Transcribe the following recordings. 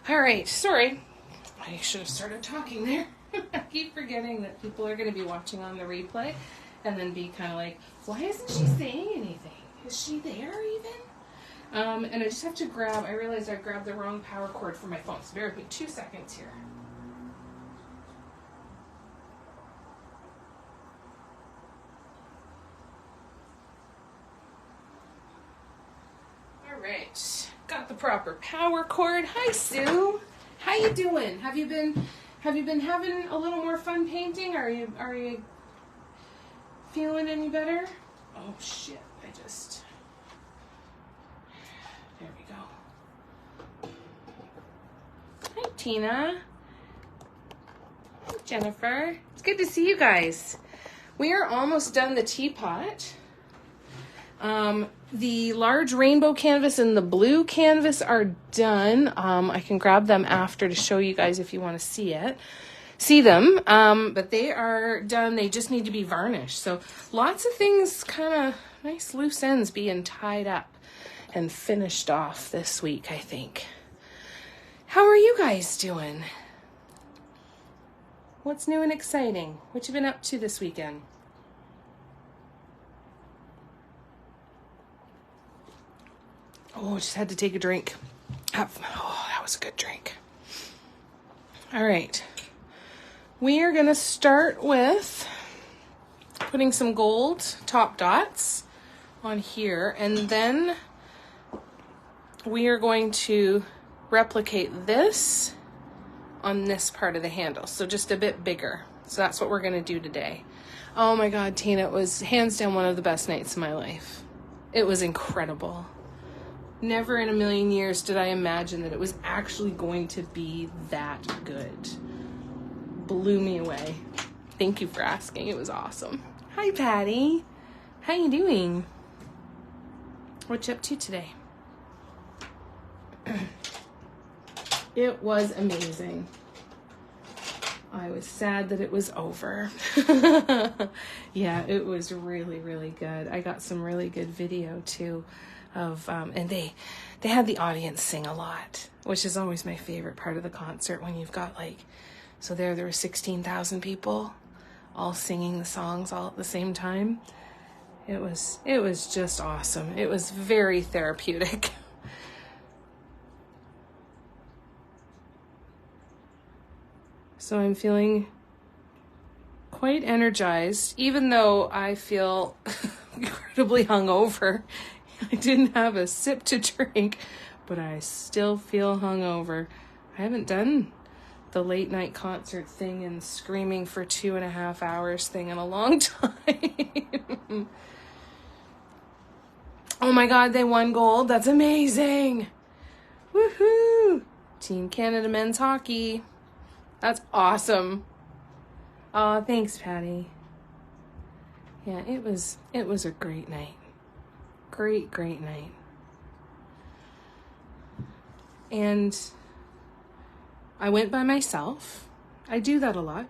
All right, sorry. I should have started talking there. I keep forgetting that people are going to be watching on the replay and then be kind of like, why isn't she saying anything? Is she there even? And I just have to grab, I realized I grabbed the wrong power cord for my phone. So bear with me 2 seconds here. All right, got the proper power cord. Hi, Sue. How you doing? Have you been having a little more fun painting? Are you feeling any better? Oh shit! There we go. Hi, Tina. Hi, Jennifer. It's good to see you guys. We are almost done the teapot. The large rainbow canvas and the blue canvas are done. I can grab them after to show you guys if you want to see them. But they are done. They just need to be varnished. So lots of things, kind of nice loose ends being tied up and finished off this week, I think. How are you guys doing? What's new and exciting? What you been up to this weekend? Oh, just had to take a drink. Oh, that was a good drink. All right. We are going to start with putting some gold top dots on here. And then we are going to replicate this on this part of the handle. So just a bit bigger. So that's what we're going to do today. Oh my God, Tina, it was hands down one of the best nights of my life. It was incredible. Never in a million years did I imagine that it was actually going to be that good. Blew me away. Thank you for asking. It was awesome. Hi, Patty. How you doing? What you up to today? It was amazing. I was sad that it was over. Yeah, it was really, really good. I got some really good video too. And they had the audience sing a lot, which is always my favorite part of the concert when you've got so there were 16,000 people all singing the songs all at the same time. It was just awesome. It was very therapeutic. So I'm feeling quite energized, even though I feel incredibly hungover. I didn't have a sip to drink, but I still feel hungover. I haven't done the late night concert thing and screaming for 2.5 hours thing in a long time. Oh my God, they won gold. That's amazing. Woohoo! Team Canada men's hockey. That's awesome. Oh, thanks, Patty. Yeah, it was a great night. Great night. And I went by myself. I do that a lot,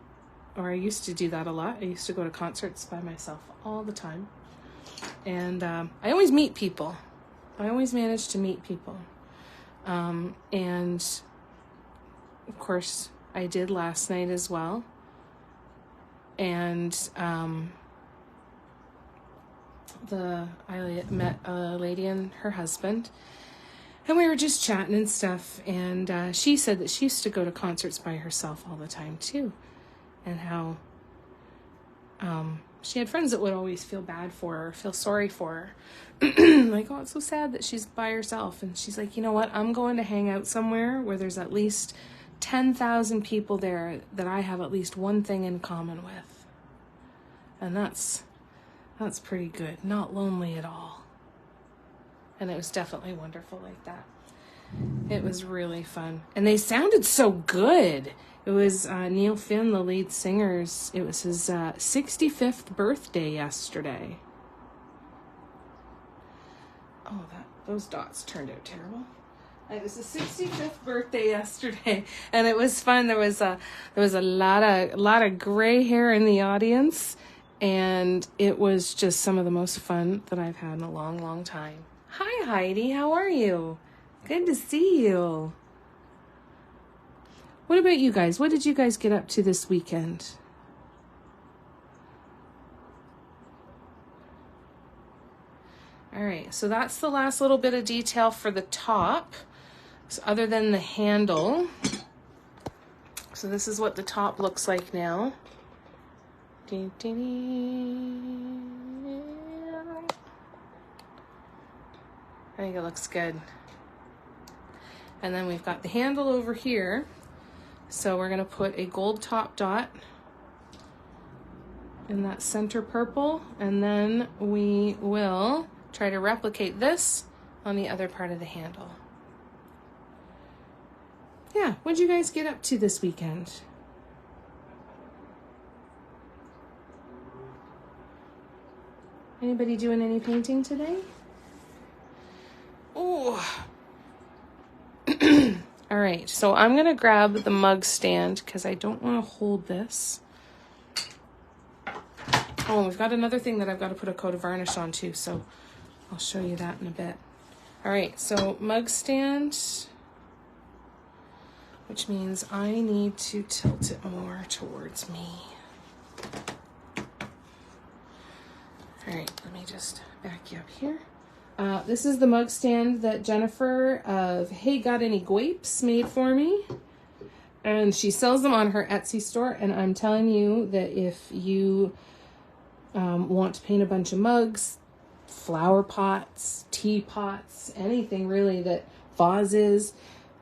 or I used to do that a lot. I used to go to concerts by myself all the time. And I always meet people. I always manage to meet people. And of course, I did last night as well. And I met a lady and her husband, and we were just chatting and stuff, and she said that she used to go to concerts by herself all the time too, and how she had friends that would always feel bad for her, feel sorry for her. Like, oh, it's so sad that she's by herself. And she's like, you know what, I'm going to hang out somewhere where there's at least 10,000 people there that I have at least one thing in common with, and that's pretty good. Not lonely at all. And it was definitely wonderful like that. It was really fun. And they sounded so good. It was Neil Finn, the lead singer's, it was his 65th birthday yesterday. Oh, those dots turned out terrible. It was his 65th birthday yesterday, and it was fun. There was a lot of gray hair in the audience. And it was just some of the most fun that I've had in a long, long time. Hi, Heidi. How are you? Good to see you. What about you guys? What did you guys get up to this weekend? All right, so that's the last little bit of detail for the top. So other than the handle. So this is what the top looks like now. I think it looks good. And then we've got the handle over here. So we're gonna put a gold top dot in that center purple, and then we will try to replicate this on the other part of the handle. Yeah, what'd you guys get up to this weekend? Anybody doing any painting today? Oh. All right, so I'm gonna grab the mug stand because I don't want to hold this. Oh, we've got another thing that I've got to put a coat of varnish on too, so I'll show you that in a bit. All right, so mug stand, which means I need to tilt it more towards me. All right, let me just back you up here. This is the mug stand that Jennifer of Hey Got Any Guapes made for me. And she sells them on her Etsy store. And I'm telling you that if you want to paint a bunch of mugs, flower pots, teapots, anything really, that vases,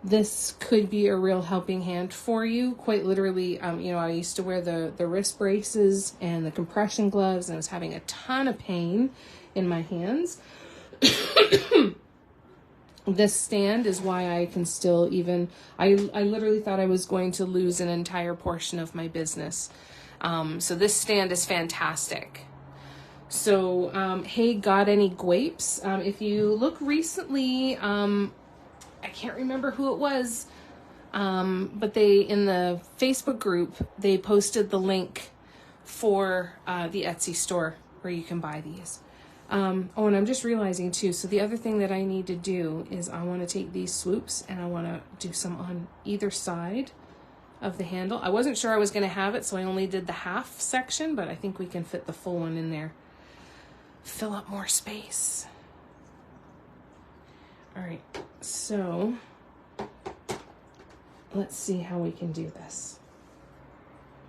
this could be a real helping hand for you. Quite literally, you know, I used to wear the wrist braces and the compression gloves, and I was having a ton of pain in my hands. This stand is why I can still even, I literally thought I was going to lose an entire portion of my business. So this stand is fantastic. So, Hey Got Any Guapes? If you look recently, I can't remember who it was, but they, in the Facebook group, they posted the link for the Etsy store where you can buy these. Oh, and I'm just realizing too, so the other thing that I need to do is I want to take these swoops and I want to do some on either side of the handle. I wasn't sure I was going to have it, so I only did the half section, but I think we can fit the full one in there. Fill up more space. All right, so let's see how we can do this.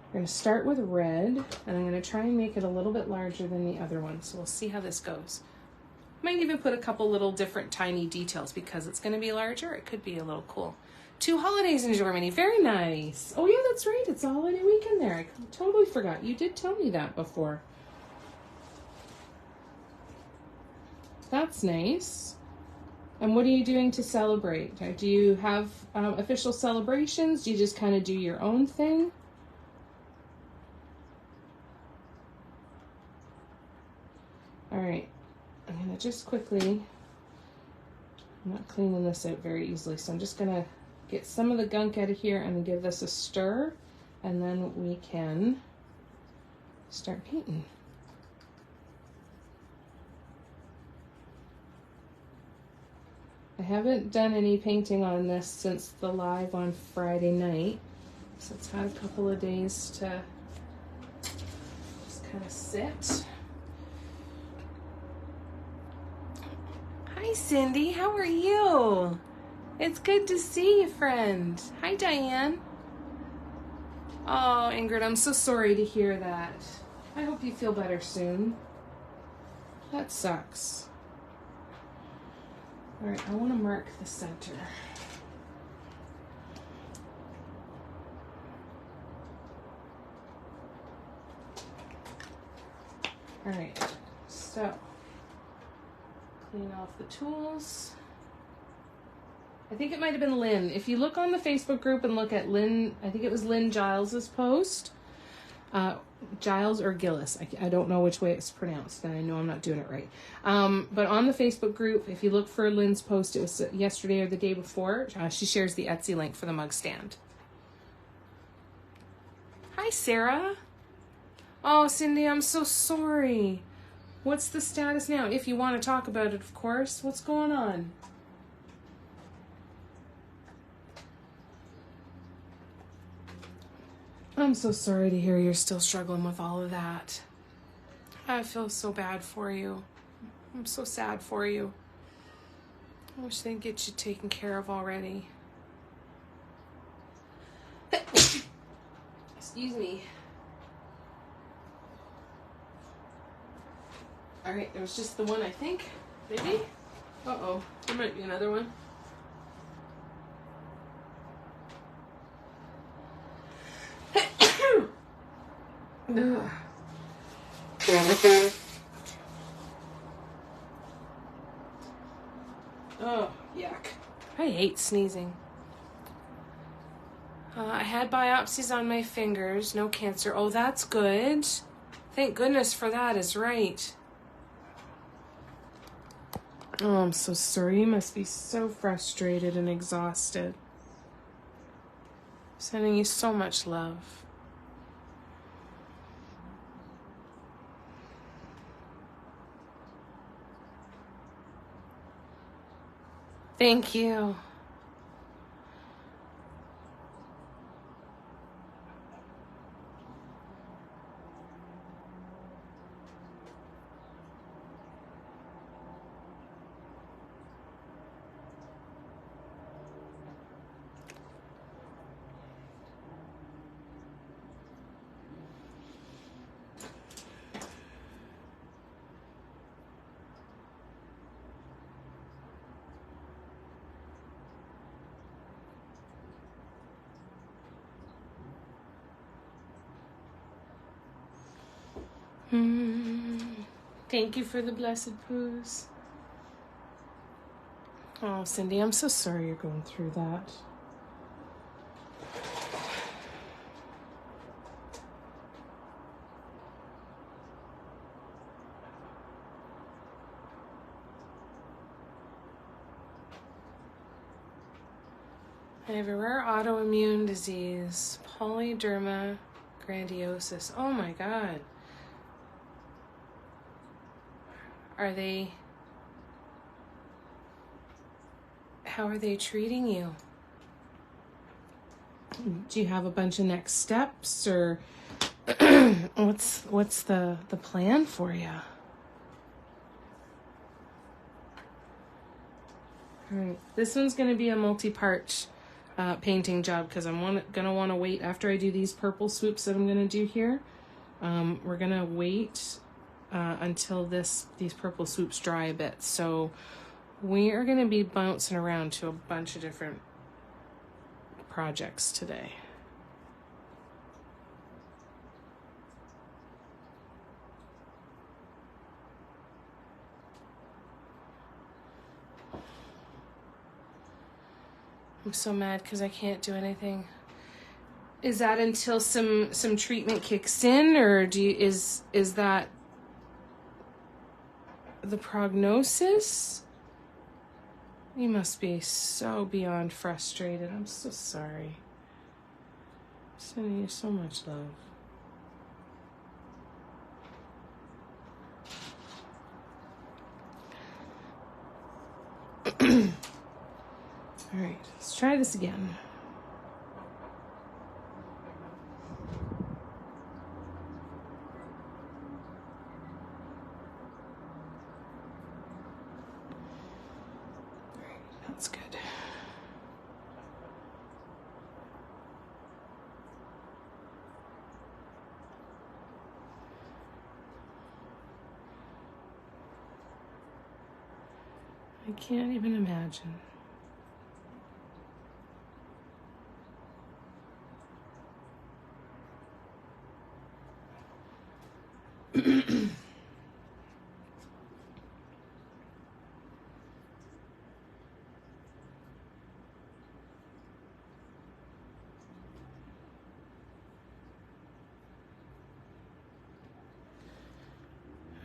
We're going to start with red, and I'm going to try and make it a little bit larger than the other one, so we'll see how this goes. Might even put a couple little different tiny details because it's going to be larger. It could be a little cool. 2 holidays in Germany. Very nice. Oh, yeah, that's right. It's a holiday weekend there. I totally forgot. You did tell me that before. That's nice. And what are you doing to celebrate? Do you have official celebrations? Do you just kind of do your own thing? All right, I'm gonna just quickly, I'm not cleaning this out very easily, so I'm just gonna get some of the gunk out of here and give this a stir, and then we can start painting. I haven't done any painting on this since the live on Friday night, so it's had a couple of days to just kind of sit. Hi, Cindy. How are you? It's good to see you, friend. Hi, Diane. Oh, Ingrid, I'm so sorry to hear that. I hope you feel better soon. That sucks. All right, I want to mark the center. All right, so clean off the tools. I think it might have been Lynn. If you look on the Facebook group and look at Lynn, I think it was Lynn Giles's post. Giles or Gillis. I don't know which way it's pronounced, and I know I'm not doing it right. But on the Facebook group, if you look for Lynn's post, it was yesterday or the day before, she shares the Etsy link for the mug stand. Hi, Sarah. Oh, Cindy, I'm so sorry. What's the status now? If you want to talk about it, of course. What's going on? I'm so sorry to hear you're still struggling with all of that. I feel so bad for you. I'm so sad for you. I wish they'd get you taken care of already. Excuse me. All right, there was just the one, I think. Maybe? Uh-oh, there might be another one. Ugh. Oh, yuck. I hate sneezing. I had biopsies on my fingers, no cancer. Oh, that's good. Thank goodness for that, is right. Oh, I'm so sorry. You must be so frustrated and exhausted. Sending you so much love. Thank you. Thank you for the blessed poos. Oh, Cindy, I'm so sorry you're going through that. I have a rare autoimmune disease, polyderma grandiosus. Oh my God. How are they treating you? Do you have a bunch of next steps, or what's the plan for you? All right, this one's going to be a multi-part painting job because I'm going to want to wait after I do these purple swoops that I'm going to do here. We're going to wait until these purple swoops dry a bit. So we are going to be bouncing around to a bunch of different projects today. I'm so mad because I can't do anything. Is that until some treatment kicks in, or is that the prognosis? You must be so beyond frustrated. I'm so sorry. I'm sending you so much love. All right, let's try this again. All right, that's good. I can't even imagine.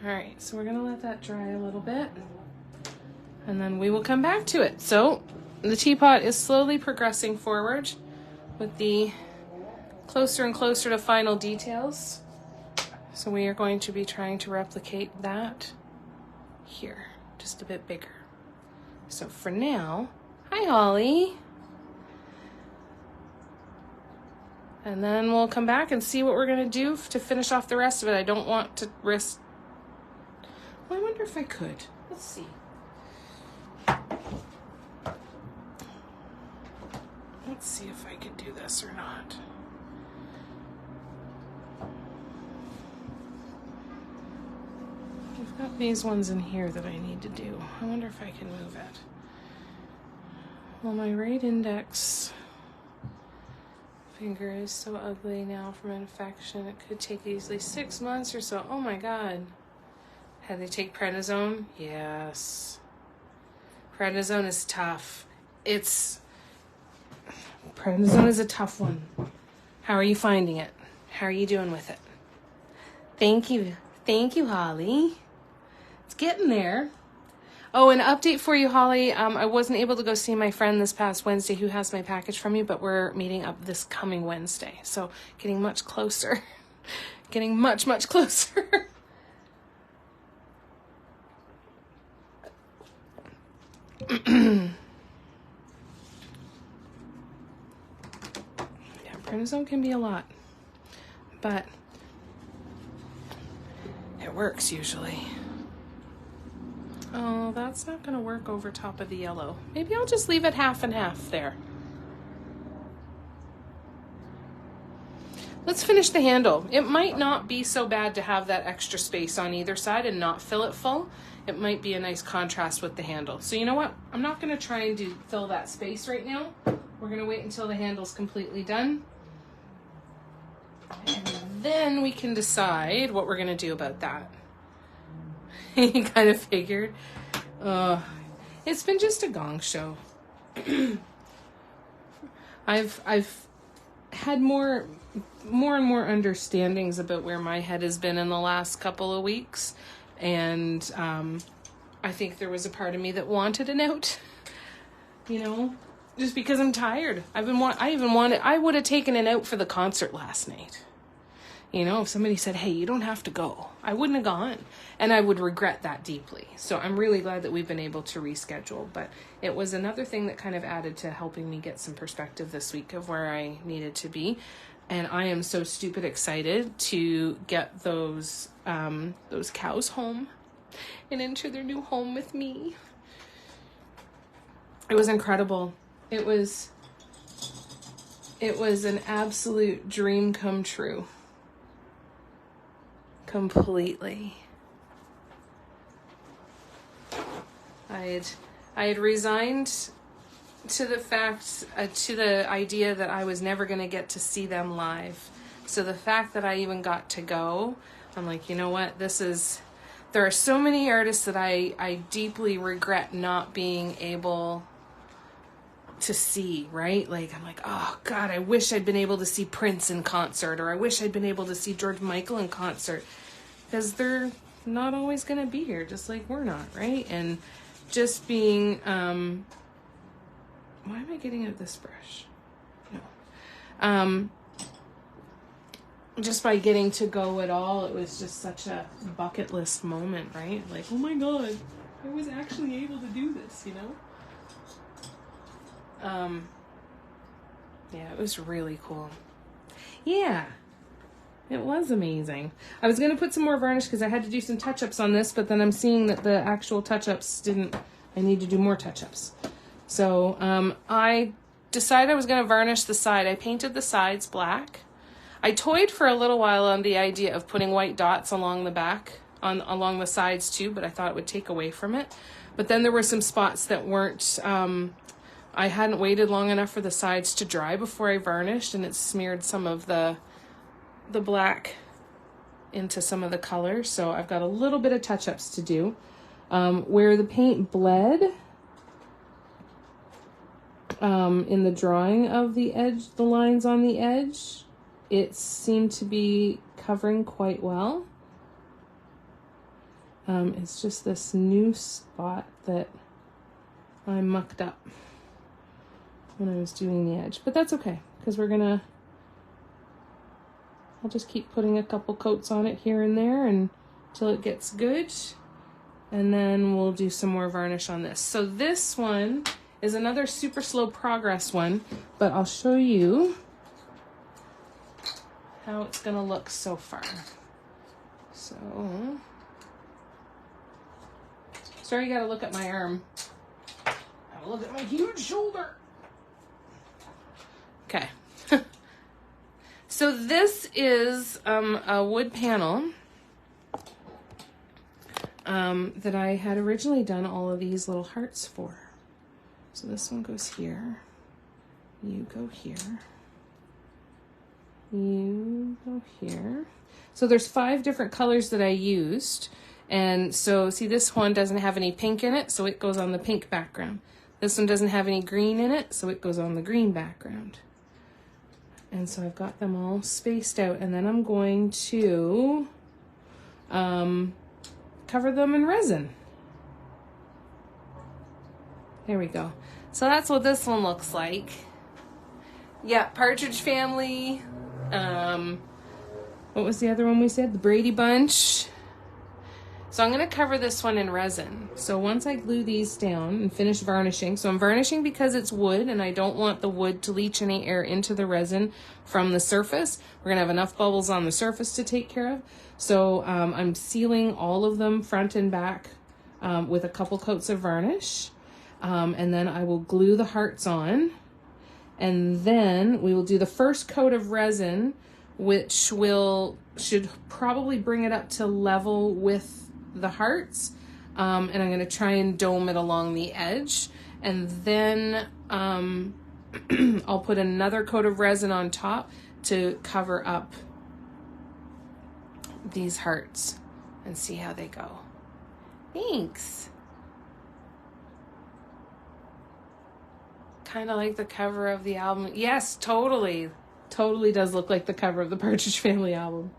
All right, so we're gonna let that dry a little bit, and then we will come back to it. So the teapot is slowly progressing forward with the closer and closer to final details. So we are going to be trying to replicate that here, just a bit bigger. So for now, hi Holly. And then we'll come back and see what we're going to do to finish off the rest of it. I don't want to risk... Well, I wonder if I could. Let's see. Let's see if I can do this or not. I've got these ones in here that I need to do. I wonder if I can move it. Well, my right index finger is so ugly now from infection. It could take easily 6 months or so. Oh my God. Had they take prednisone? Yes. Prednisone is tough. Prednisone is a tough one. How are you finding it? How are you doing with it? Thank you. Thank you, Holly. It's getting there. Oh, an update for you, Holly. I wasn't able to go see my friend this past Wednesday who has my package from you, but we're meeting up this coming Wednesday. So getting much closer. Getting much, much closer. Yeah, prednisone can be a lot, but it works usually. Oh, that's not going to work over top of the yellow. Maybe I'll just leave it half and half there. Let's finish the handle. It might not be so bad to have that extra space on either side and not fill it full. It might be a nice contrast with the handle. So you know what? I'm not going to try and fill that space right now. We're going to wait until the handle's completely done. And then we can decide what we're going to do about that. You kind of figured. It's been just a gong show. I've had more and more understandings about where my head has been in the last couple of weeks, and I think there was a part of me that wanted an out. You know, just because I'm tired. I would have taken an out for the concert last night. You know, if somebody said, hey, you don't have to go, I wouldn't have gone. And I would regret that deeply. So I'm really glad that we've been able to reschedule. But it was another thing that kind of added to helping me get some perspective this week of where I needed to be. And I am so stupid excited to get those cows home and into their new home with me. It was incredible. It was an absolute dream come true. Completely. I had resigned to the fact, to the idea that I was never going to get to see them live. So the fact that I even got to go, I'm like, you know what, there are so many artists that I deeply regret not being able to see, right? Like, I'm like, oh God, I wish I'd been able to see Prince in concert, or I wish I'd been able to see George Michael in concert, because they're not always going to be here, just like we're not, right? And just being, why am I getting out this brush? No. Just by getting to go at all, it was just such a bucket list moment, right? Like, oh my God, I was actually able to do this, you know? Yeah, it was really cool. Yeah, it was amazing. I was going to put some more varnish because I had to do some touch-ups on this, but then I'm seeing that the actual touch-ups I need to do more touch-ups. So, I decided I was going to varnish the side. I painted the sides black. I toyed for a little while on the idea of putting white dots along the back, along the sides too, but I thought it would take away from it. But then there were some spots that weren't, I hadn't waited long enough for the sides to dry before I varnished, and it smeared some of the black into some of the color. So I've got a little bit of touch-ups to do. Where the paint bled, in the drawing of the edge, the lines on the edge, it seemed to be covering quite well. It's just this new spot that I mucked up when I was doing the edge, but that's okay, because I'll just keep putting a couple coats on it here and there until it gets good, and then we'll do some more varnish on this. So this one is another super slow progress one, but I'll show you how it's gonna look so far. So, sorry, you gotta look at my arm. Gotta look at my huge shoulder. Okay. So this is a wood panel that I had originally done all of these little hearts for. So this one goes here. You go here. You go here. So there's 5 different colors that I used. And so see, this one doesn't have any pink in it, so it goes on the pink background. This one doesn't have any green in it, so it goes on the green background. And so I've got them all spaced out, and then I'm going to cover them in resin. There we go. So that's what this one looks like. Yeah, Partridge Family. What was the other one we said? The Brady Bunch. So I'm going to cover this one in resin. So once I glue these down and finish varnishing, so I'm varnishing because it's wood and I don't want the wood to leach any air into the resin from the surface. We're going to have enough bubbles on the surface to take care of. So I'm sealing all of them front and back with a couple coats of varnish. And then I will glue the hearts on. And then we will do the first coat of resin, which should probably bring it up to level with the hearts, and I'm going to try and dome it along the edge, and then I'll put another coat of resin on top to cover up these hearts and see how they go. Thanks. Kind of like the cover of the album. Yes, totally does look like the cover of the Partridge Family album.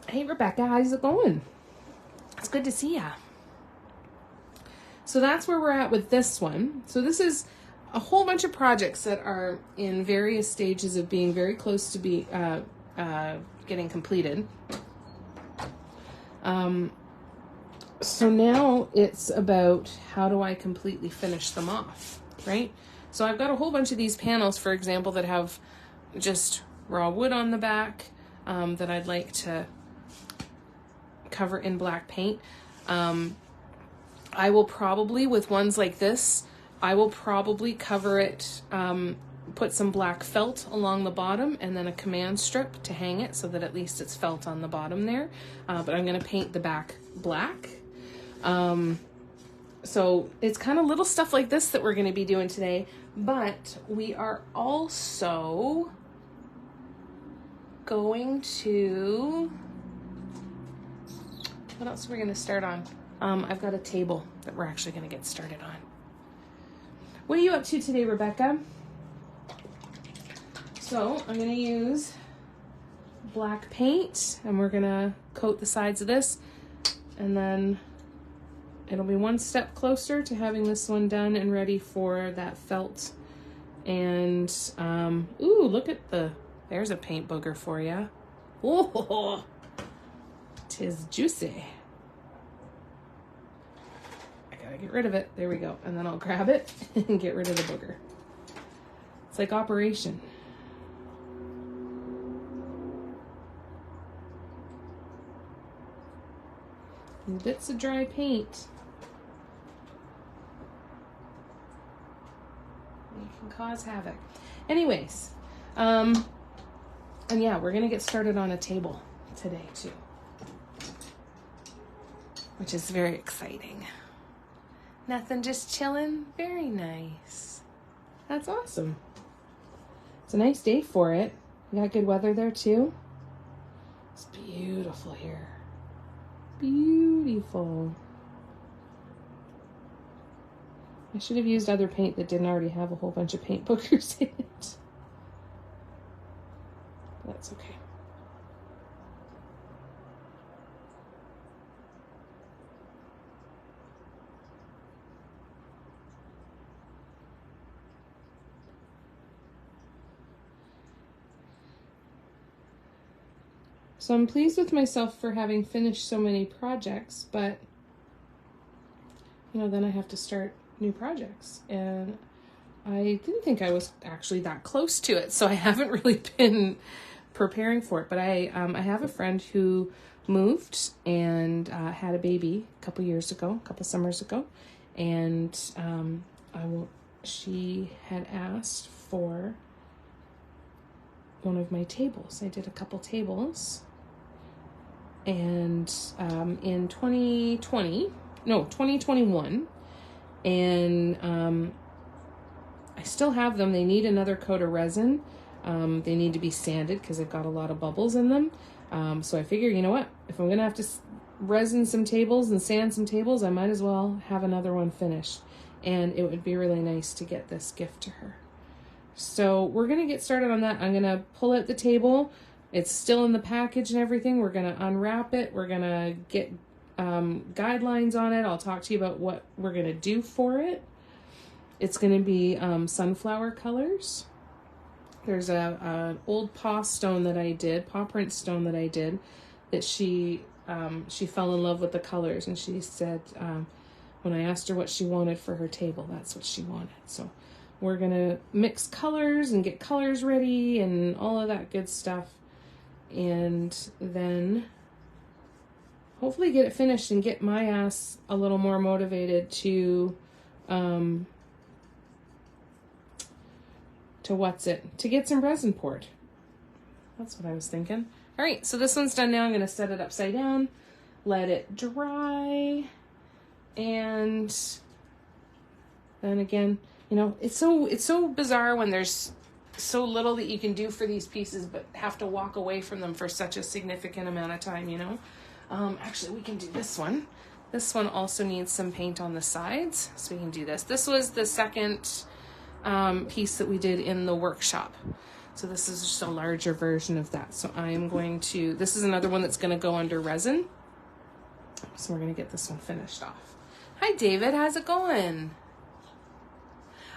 Hey, Rebecca, how's it going? It's good to see ya. So that's where we're at with this one. So this is a whole bunch of projects that are in various stages of being very close to be getting completed. So now it's about how do I completely finish them off, right? So I've got a whole bunch of these panels, for example, that have just raw wood on the back that I'd like to cover in black paint. I will probably, with ones like this, I will probably cover it, put some black felt along the bottom and then a command strip to hang it so that at least it's felt on the bottom there. But I'm going to paint the back black. So it's kind of little stuff like this that we're going to be doing today, but we are also going to, what else are we going to start on? I've got a table that we're actually going to get started on. What are you up to today, Rebecca? So I'm going to use black paint and we're going to coat the sides of this, and then it'll be one step closer to having this one done and ready for that felt. And, ooh, look at there's a paint booger for you. Oh, 'tis juicy. I gotta get rid of it. There we go. And then I'll grab it and get rid of the booger. It's like operation. And bits of dry paint. It can cause havoc. Anyways, and yeah, we're gonna get started on a table today too, which is very exciting. Nothing, just chilling. Very nice. That's awesome. It's a nice day for it. You got good weather there too. It's beautiful here. Beautiful. I should have used other paint that didn't already have a whole bunch of paint boogers in it. That's okay. So I'm pleased with myself for having finished so many projects, but you know, then I have to start new projects, and I didn't think I was actually that close to it, so I haven't really been preparing for it. But I have a friend who moved and had a baby a couple summers ago, and she had asked for one of my tables. I did a couple tables, and in 2021, and I still have them. They need another coat of resin. They need to be sanded because they've got a lot of bubbles in them. So I figure, you know what, if I'm gonna have to resin some tables and sand some tables, I might as well have another one finished, and it would be really nice to get this gift to her. So we're gonna get started on that. I'm gonna pull out the table. It's still in the package and everything. We're gonna unwrap it. We're gonna get guidelines on it. I'll talk to you about what we're gonna do for it. It's gonna be sunflower colors. There's a old paw print stone that I did, that she fell in love with the colors, and she said when I asked her what she wanted for her table, that's what she wanted. So we're gonna mix colors and get colors ready and all of that good stuff, and then hopefully get it finished and get my ass a little more motivated to get some resin poured. That's what I was thinking. All right, so this one's done now. I'm going to set it upside down, let it dry, and then again, you know, it's so bizarre when there's so little that you can do for these pieces, but have to walk away from them for such a significant amount of time, you know. Actually, we can do this one. This one also needs some paint on the sides, so we can do this. This was the second piece that we did in the workshop. So this is just a larger version of that. So I'm going to, this is another one that's going to go under resin. So we're going to get this one finished off. Hi, David. How's it going?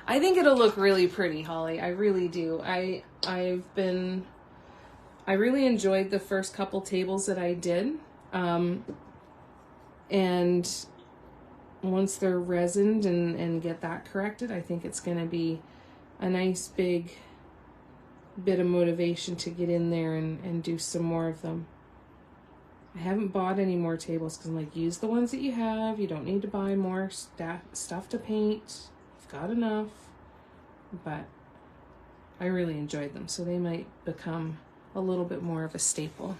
I think it'll look really pretty, Holly. I really do. I really enjoyed the first couple tables that I did. And once they're resined and get that corrected, I think it's going to be a nice big bit of motivation to get in there and do some more of them. I haven't bought any more tables because I'm like, use the ones that you have. You don't need to buy more stuff to paint. You've got enough. But I really enjoyed them, so they might become a little bit more of a staple.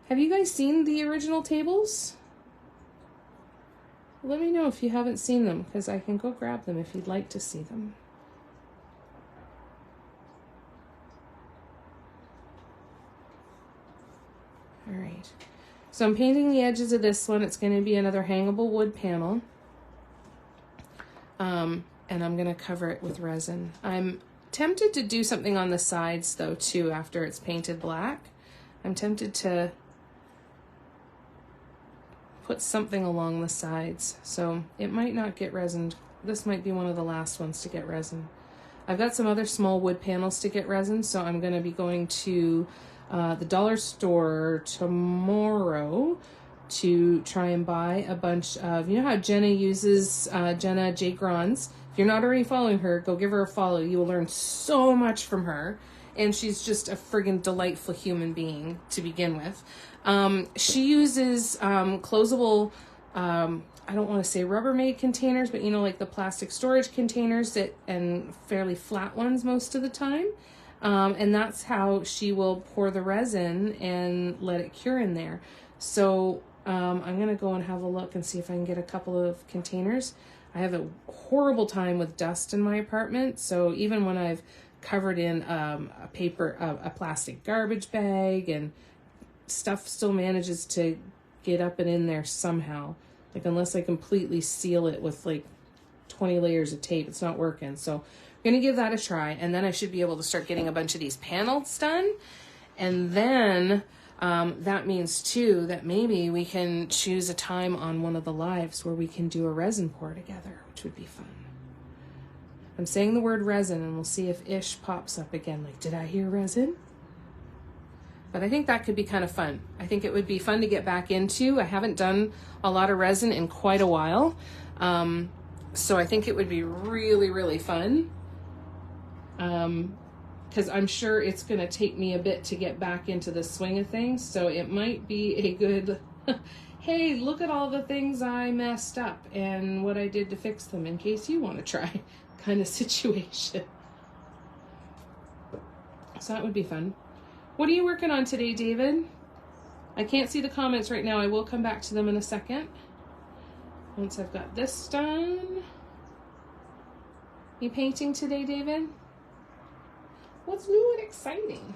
Have you guys seen the original tables? Let me know if you haven't seen them, because I can go grab them if you'd like to see them. All right, so I'm painting the edges of this one. It's going to be another hangable wood panel. And I'm going to cover it with resin. I'm tempted to do something on the sides though too after it's painted black. I'm tempted to put something along the sides, so it might not get resined. This might be one of the last ones to get resin. I've got some other small wood panels to get resin, so I'm going to be going to the dollar store tomorrow to try and buy a bunch of, you know how Jenna uses, Jenna J. Grons. If you're not already following her, go give her a follow. You will learn so much from her. And she's just a friggin' delightful human being to begin with. She uses closable, I don't want to say Rubbermaid containers, but you know, like the plastic storage containers and fairly flat ones most of the time. And that's how she will pour the resin and let it cure in there. So I'm going to go and have a look and see if I can get a couple of containers. I have a horrible time with dust in my apartment. So even when I've covered in a plastic garbage bag, and stuff still manages to get up and in there somehow. Like unless I completely seal it with like 20 layers of tape, it's not working. So I'm going to give that a try, and then I should be able to start getting a bunch of these panels done. And then that means too that maybe we can choose a time on one of the lives where we can do a resin pour together, which would be fun. I'm saying the word resin, and we'll see if Ish pops up again. Like, did I hear resin? But I think that could be kind of fun. I think it would be fun to get back into. I haven't done a lot of resin in quite a while. So I think it would be really, really fun. Because I'm sure it's going to take me a bit to get back into the swing of things. So it might be a good, hey, look at all the things I messed up and what I did to fix them in case you want to try kind of situation. So that would be fun. What are you working on today, David? I can't see the comments right now. I will come back to them in a second. Once I've got this done. You painting today, David? What's new and exciting?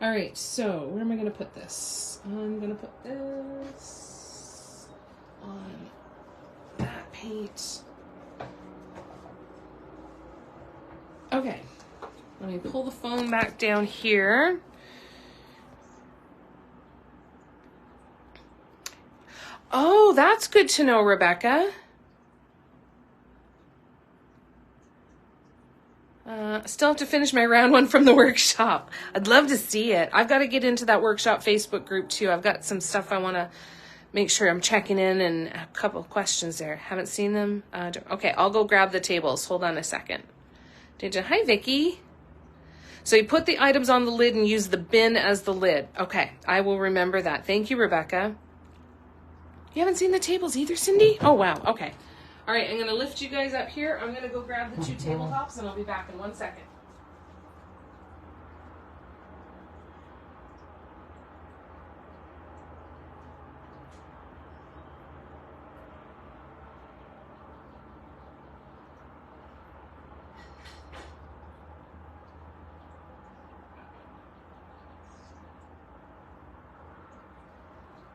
All right, so where am I going to put this? I'm going to put this on that paint. Okay, let me pull the phone back down here. Oh, that's good to know, Rebecca. Still have to finish my round one from the workshop. I'd love to see it. I've got to get into that workshop Facebook group too. I've got some stuff I want to make sure I'm checking in and a couple of questions there. Haven't seen them. Okay, I'll go grab the tables. Hold on a second. Hi, Vicky. So you put the items on the lid and use the bin as the lid. Okay, I will remember that. Thank you, Rebecca. You haven't seen the tables either, Cindy? Oh, wow. Okay. All right, I'm going to lift you guys up here. I'm going to go grab the 2 tabletops, and I'll be back in 1 second.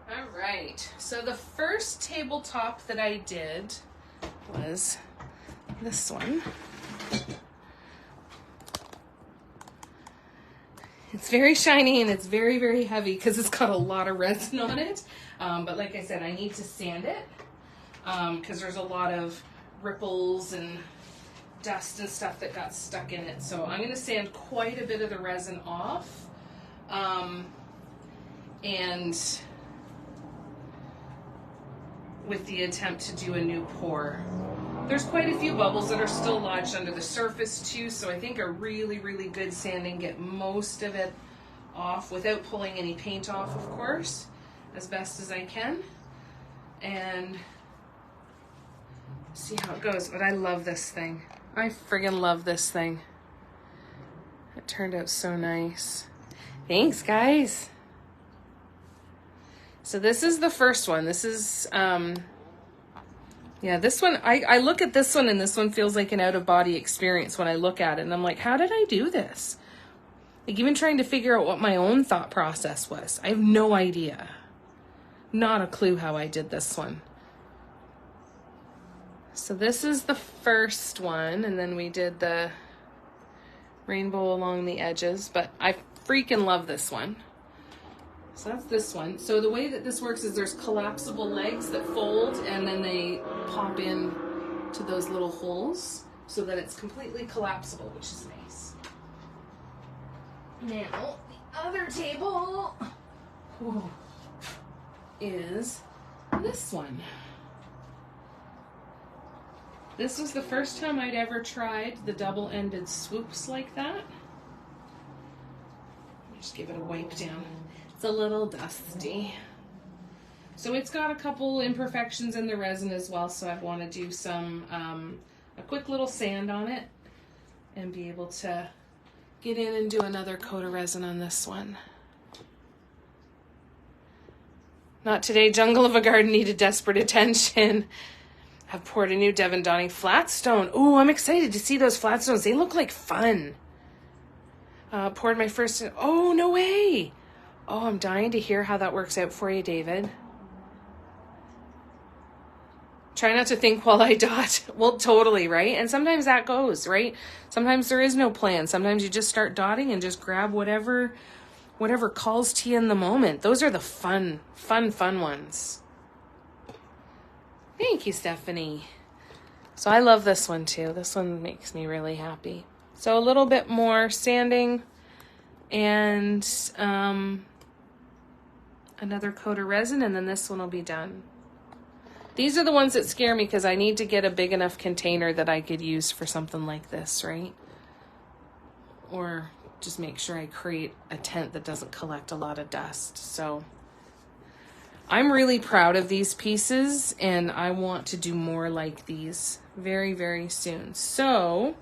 All right, so the first tabletop that I did was this one. It's very shiny and it's very, very heavy because it's got a lot of resin on it. But like I said, I need to sand it because there's a lot of ripples and dust and stuff that got stuck in it. So I'm going to sand quite a bit of the resin off. And with the attempt to do a new pour. There's quite a few bubbles that are still lodged under the surface too, so I think a really, really good sanding, get most of it off without pulling any paint off, of course, as best as I can. And see how it goes. But I love this thing. I friggin' love this thing. It turned out so nice. Thanks, guys. So this is the first one. This is, yeah, this one, I look at this one and this one feels like an out-of-body experience when I look at it. And I'm like, how did I do this? Like, even trying to figure out what my own thought process was. I have no idea. Not a clue how I did this one. So this is the first one. And then we did the rainbow along the edges. But I freaking love this one. So that's this one. So the way that this works is there's collapsible legs that fold and then they pop in to those little holes so that it's completely collapsible, which is nice. Now, the other table is this one. This was the first time I'd ever tried the double-ended swoops like that. Just give it a wipe down. It's a little dusty. So it's got a couple imperfections in the resin as well, so I want to do some, a quick little sand on it and be able to get in and do another coat of resin on this one. Not today, Jungle of a Garden needed desperate attention. I've poured a new Devon Dawning flatstone. Ooh, I'm excited to see those flatstones. They look like fun. Poured my first, oh, no way. Oh, I'm dying to hear how that works out for you, David. Try not to think while I dot. Well, totally, right? And sometimes that goes, right? Sometimes there is no plan. Sometimes you just start dotting and just grab whatever calls to you in the moment. Those are the fun ones. Thank you, Stephanie. So I love this one too. This one makes me really happy. So a little bit more sanding and another coat of resin, and then this one will be done. These are the ones that scare me because I need to get a big enough container that I could use for something like this, right? Or just make sure I create a tent that doesn't collect a lot of dust. So I'm really proud of these pieces, and I want to do more like these very, very soon. So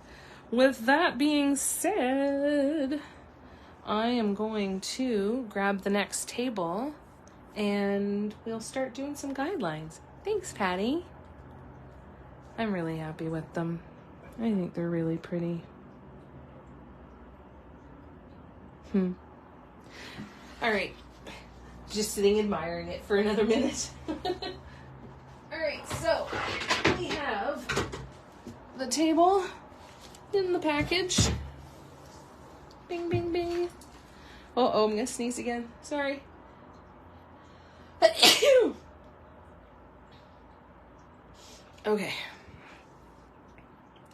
with that being said, I am going to grab the next table and we'll start doing some guidelines. Thanks, Patty. I'm really happy with them. I think they're really pretty. All right. Just sitting admiring it for another minute. All right, so we have the table in the package. Bing, bing, bing. Uh-oh, I'm going to sneeze again. Sorry. Okay.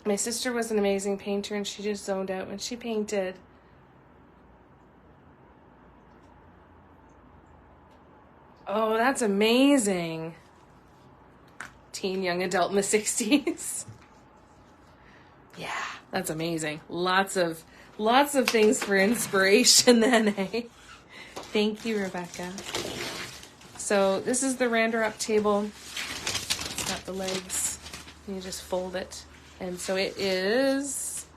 My sister was an amazing painter, and she just zoned out when she painted. Oh, that's amazing. Teen, young adult in the 60s. Yeah, that's amazing. Lots of things for inspiration then, eh? Thank you, Rebecca. So this is the Rander Up table. It's got the legs. You just fold it. And so it is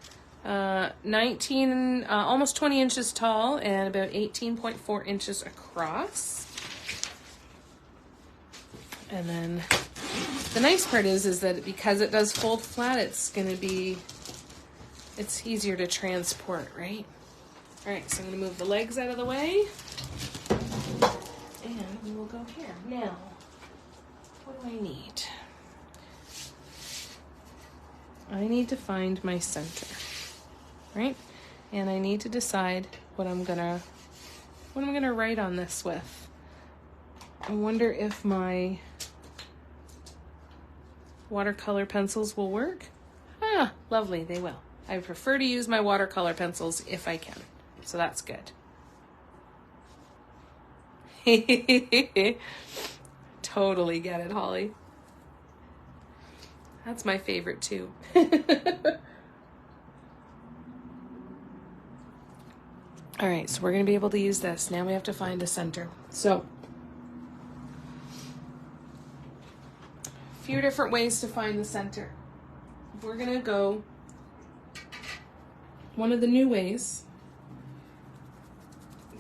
19, almost 20 inches tall and about 18.4 inches across. And then the nice part is that because it does fold flat, it's easier to transport, right? All right, so I'm going to move the legs out of the way. And we will go here. Now, what do I need? I need to find my center, right? And I need to decide what I'm gonna write on this with. I wonder if my watercolor pencils will work. Ah, lovely, they will. I prefer to use my watercolor pencils if I can, so that's good. Totally get it, Holly. That's my favorite too. All right, so we're going to be able to use this. Now we have to find a center. So, a few different ways to find the center. We're going to go one of the new ways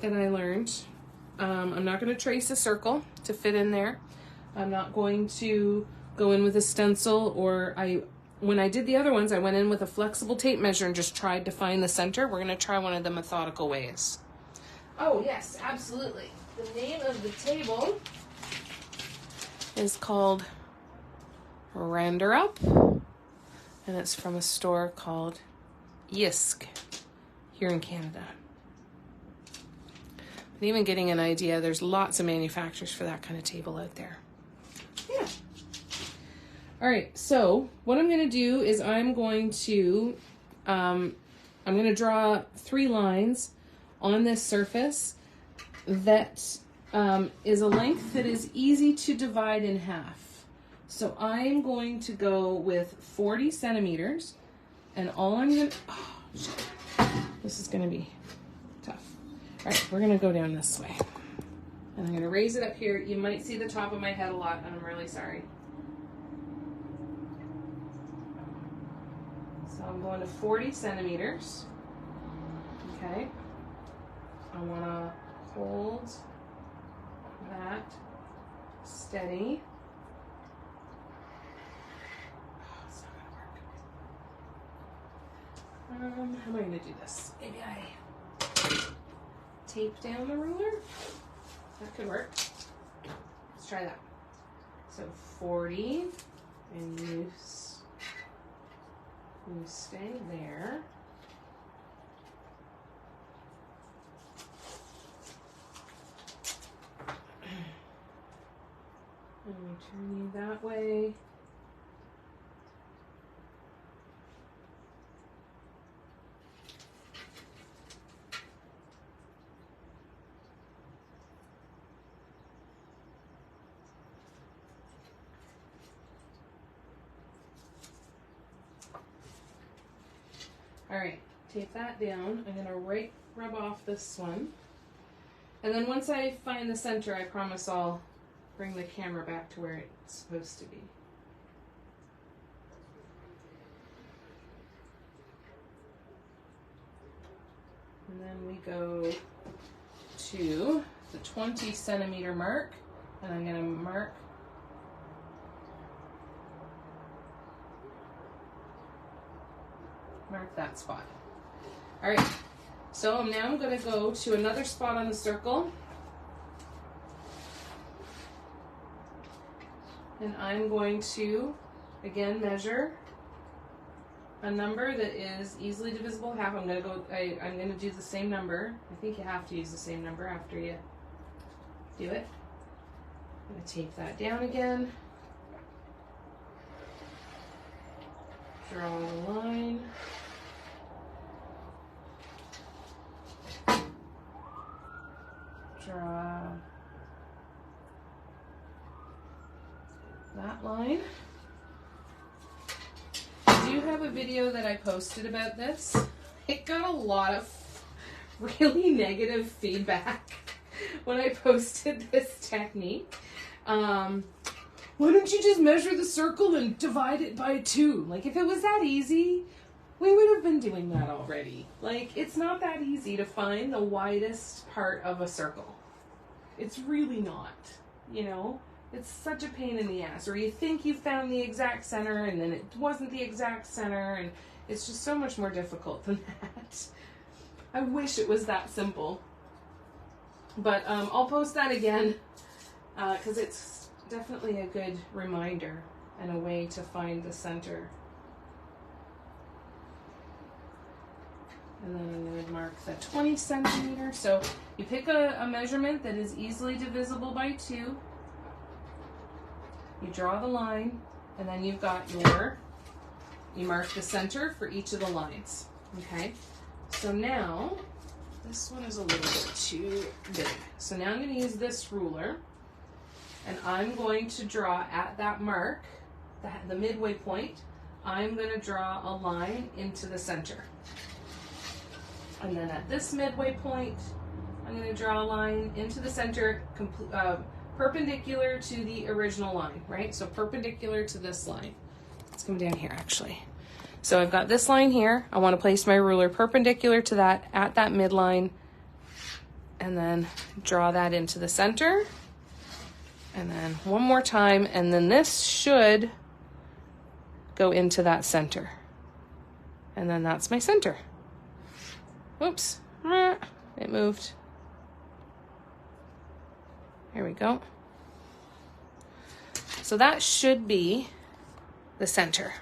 that I learned. I'm not going to trace a circle to fit in there. I'm not going to go in with a stencil, or when I did the other ones, I went in with a flexible tape measure and just tried to find the center. We're going to try one of the methodical ways. Oh, yes, absolutely. The name of the table is called Rander Up, and it's from a store called Yisk here in Canada. But even getting an idea, there's lots of manufacturers for that kind of table out there. Yeah. All right, so what I'm going to do is I'm going to draw 3 lines on this surface that is a length that is easy to divide in half. So I'm going to go with 40 centimeters, and all I'm going to, this is going to be tough. All right, we're going to go down this way. And I'm going to raise it up here. You might see the top of my head a lot, and I'm really sorry. So I'm going to 40 centimeters. Okay. I want to hold that steady. Oh, it's not going to work. How am I going to do this? Maybe I tape down the ruler? That could work. Let's try that. So 40, and you stay there. And we turn you that way. All right, tape that down. I'm gonna rub off this one. And then once I find the center, I promise I'll bring the camera back to where it's supposed to be. And then we go to the 20 centimeter mark, and I'm gonna mark that spot. All right, so now I'm gonna go to another spot on the circle, and I'm going to, again, measure a number that is easily divisible half. I'm gonna do the same number. I think you have to use the same number after you do it. I'm gonna tape that down again. Draw the line. Draw that line. I do have a video that I posted about this. It got a lot of really negative feedback when I posted this technique. Why don't you just measure the circle and divide it by 2? Like, if it was that easy, we would have been doing that already. Like, it's not that easy to find the widest part of a circle. It's really not, you know? It's such a pain in the ass. Or you think you found the exact center and then it wasn't the exact center, and it's just so much more difficult than that. I wish it was that simple. But I'll post that again because it's definitely a good reminder and a way to find the center. And then I'm going to mark the 20 centimeter. So you pick a measurement that is easily divisible by 2. You draw the line, and then you've got you mark the center for each of the lines. Okay? So now, this one is a little bit too big. So now I'm going to use this ruler, and I'm going to draw at that mark, the midway point, I'm going to draw a line into the center. And then at this midway point, I'm going to draw a line into the center, perpendicular to the original line, right? So perpendicular to this line. Let's come down here, actually. So I've got this line here. I want to place my ruler perpendicular to that at that midline, and then draw that into the center. And then one more time, and then this should go into that center. And then that's my center. Whoops, it moved. Here we go. So that should be the center.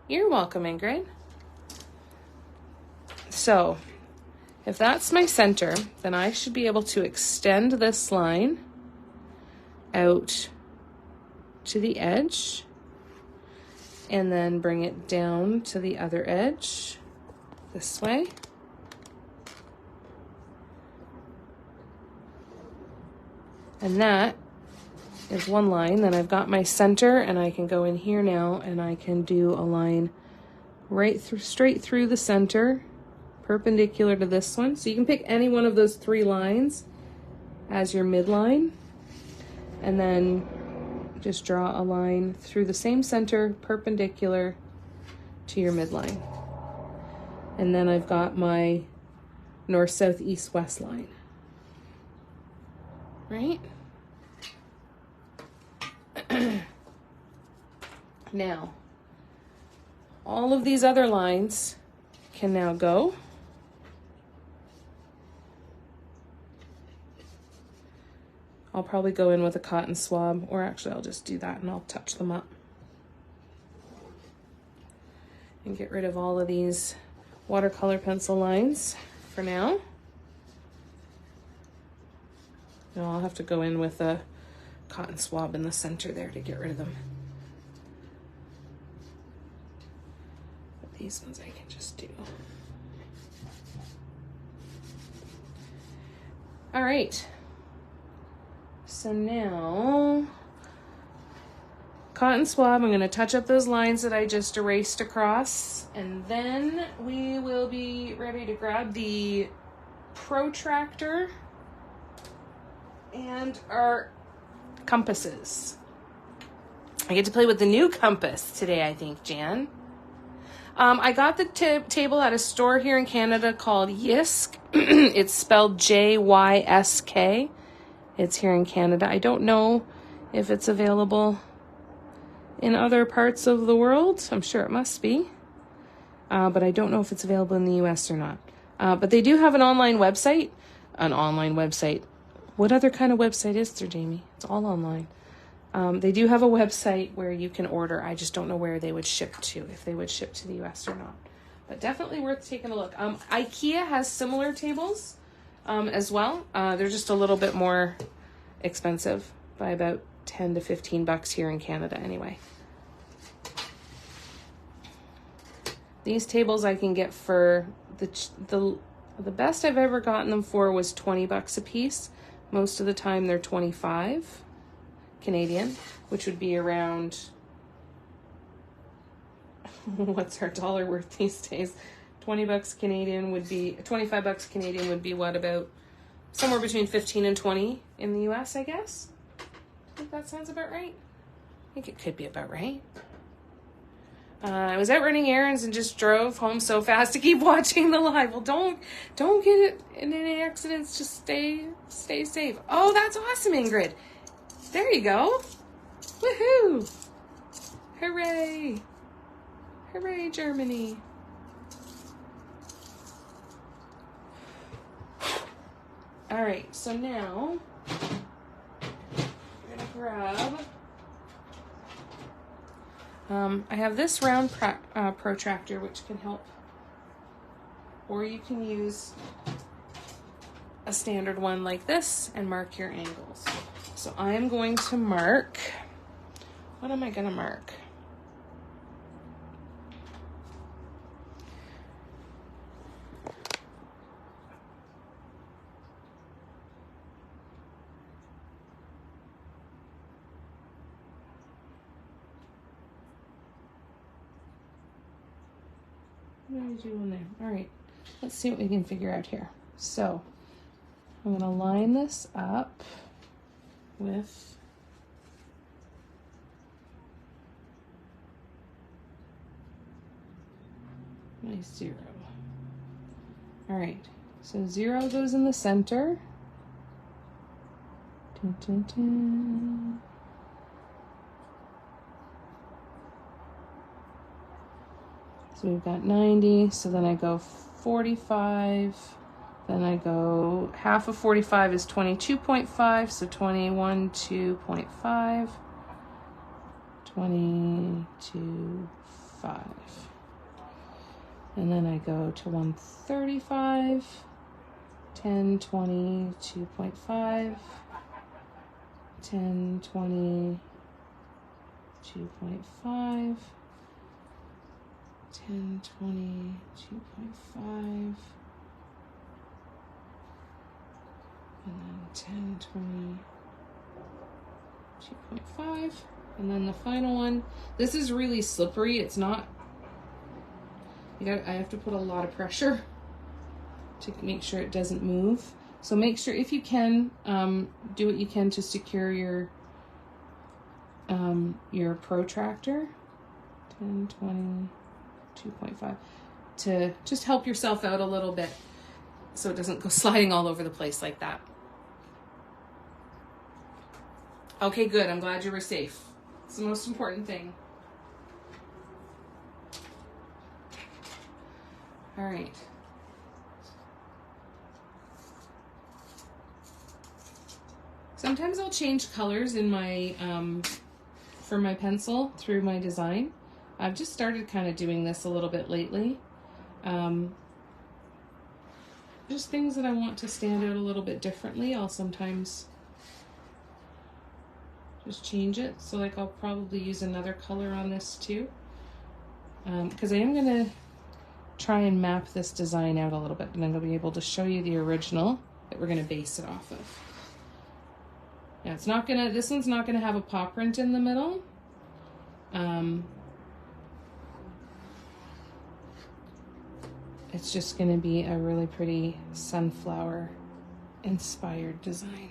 You're welcome, Ingrid. So if that's my center, then I should be able to extend this line out to the edge and then bring it down to the other edge this way. And that is one line. Then I've got my center, and I can go in here now and I can do a line straight through the center, perpendicular to this one. So you can pick any one of those 3 lines as your midline, and then just draw a line through the same center, perpendicular to your midline. And then I've got my north, south, east, west line. Right? Now, all of these other lines can now go. I'll probably go in with a cotton swab, or actually I'll just do that and I'll touch them up. And get rid of all of these watercolor pencil lines for now. And I'll have to go in with a cotton swab in the center there to get rid of them. But these ones I can just do. All right. So now, cotton swab. I'm going to touch up those lines that I just erased across, and then we will be ready to grab the protractor and our compasses. I get to play with the new compass today, I think, Jan. I got the table at a store here in Canada called Yisk. It's spelled Jysk. It's here in Canada. I don't know if it's available in other parts of the world. I'm sure it must be. But I don't know if it's available in the US or not. But they do have an online website. An online website. What other kind of website is there, Jamie? It's all online. They do have a website where you can order. I just don't know where they would ship to, if they would ship to the US or not. But definitely worth taking a look. IKEA has similar tables as well. They're just a little bit more expensive by about 10 to 15 bucks here in Canada anyway. These tables I can get for the best I've ever gotten them for was 20 bucks a piece. Most of the time they're 25 Canadian, which would be around, what's our dollar worth these days? 20 bucks Canadian would be, 25 bucks Canadian would be what, about somewhere between 15 and 20 in the US, I guess? I think that sounds about right. I think it could be about right. I was out running errands and just drove home so fast to keep watching the live. Well, don't get it in any accidents. Just stay safe. Oh, that's awesome, Ingrid. There you go. Woohoo! Hooray! Hooray, Germany. All right, so now I'm gonna grab. I have this round protractor, which can help, or you can use a standard one like this and mark your angles. So I am going to mark, what am I going to mark? What are you doing there? All right, let's see what we can figure out here. So I'm going to line this up with my 0. All right, so 0 goes in the center. Dun, dun, dun. So we've got 90, so then I go 45, then I go, half of 45 is 22.5, so 21, 2.5, 22, 5. And then I go to 135, 10, 20, 2.5, 10, 20, 2.5, 10, 20, 2.5, and then 10, 20, 2.5, and then the final one. This is really slippery. It's not, I have to put a lot of pressure to make sure it doesn't move. So make sure, if you can, do what you can to secure your protractor. 10, 20, 2.5, to just help yourself out a little bit so it doesn't go sliding all over the place like that. Okay, good. I'm glad you were safe. It's the most important thing. All right. Sometimes I'll change colors in my for my pencil through my design. I've just started kind of doing this a little bit lately. Just things that I want to stand out a little bit differently, I'll sometimes just change it. So like I'll probably use another color on this too. Because I am going to try and map this design out a little bit, and I'm going to be able to show you the original that we're going to base it off of. Yeah, it's not going to, this one's not going to have a paw print in the middle. it's just going to be a really pretty sunflower inspired design.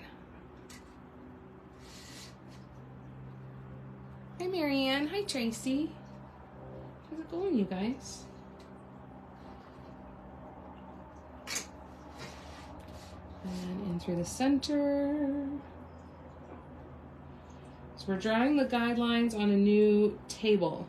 Hi, Marianne. Hi, Tracy. How's it going, you guys? And in through the center. So we're drawing the guidelines on a new table.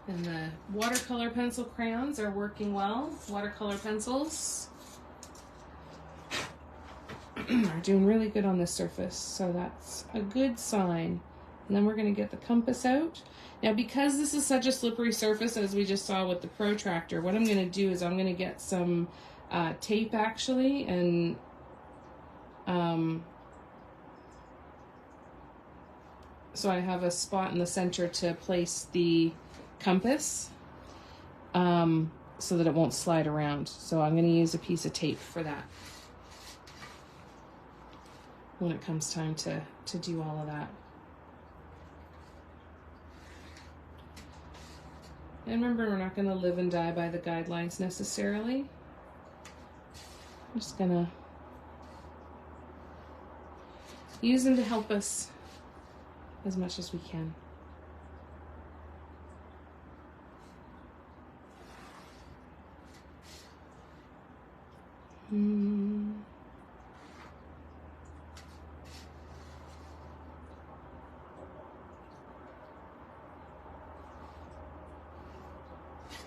And the watercolor pencil crayons are working well. Watercolor pencils are doing really good on this surface, so that's a good sign. And then we're going to get the compass out. Now, because this is such a slippery surface, as we just saw with the protractor, what I'm going to do is I'm going to get some tape, actually, and so I have a spot in the center to place the compass so that it won't slide around. So I'm going to use a piece of tape for that when it comes time to do all of that. And remember, we're not going to live and die by the guidelines necessarily. I'm just going to use them to help us as much as we can.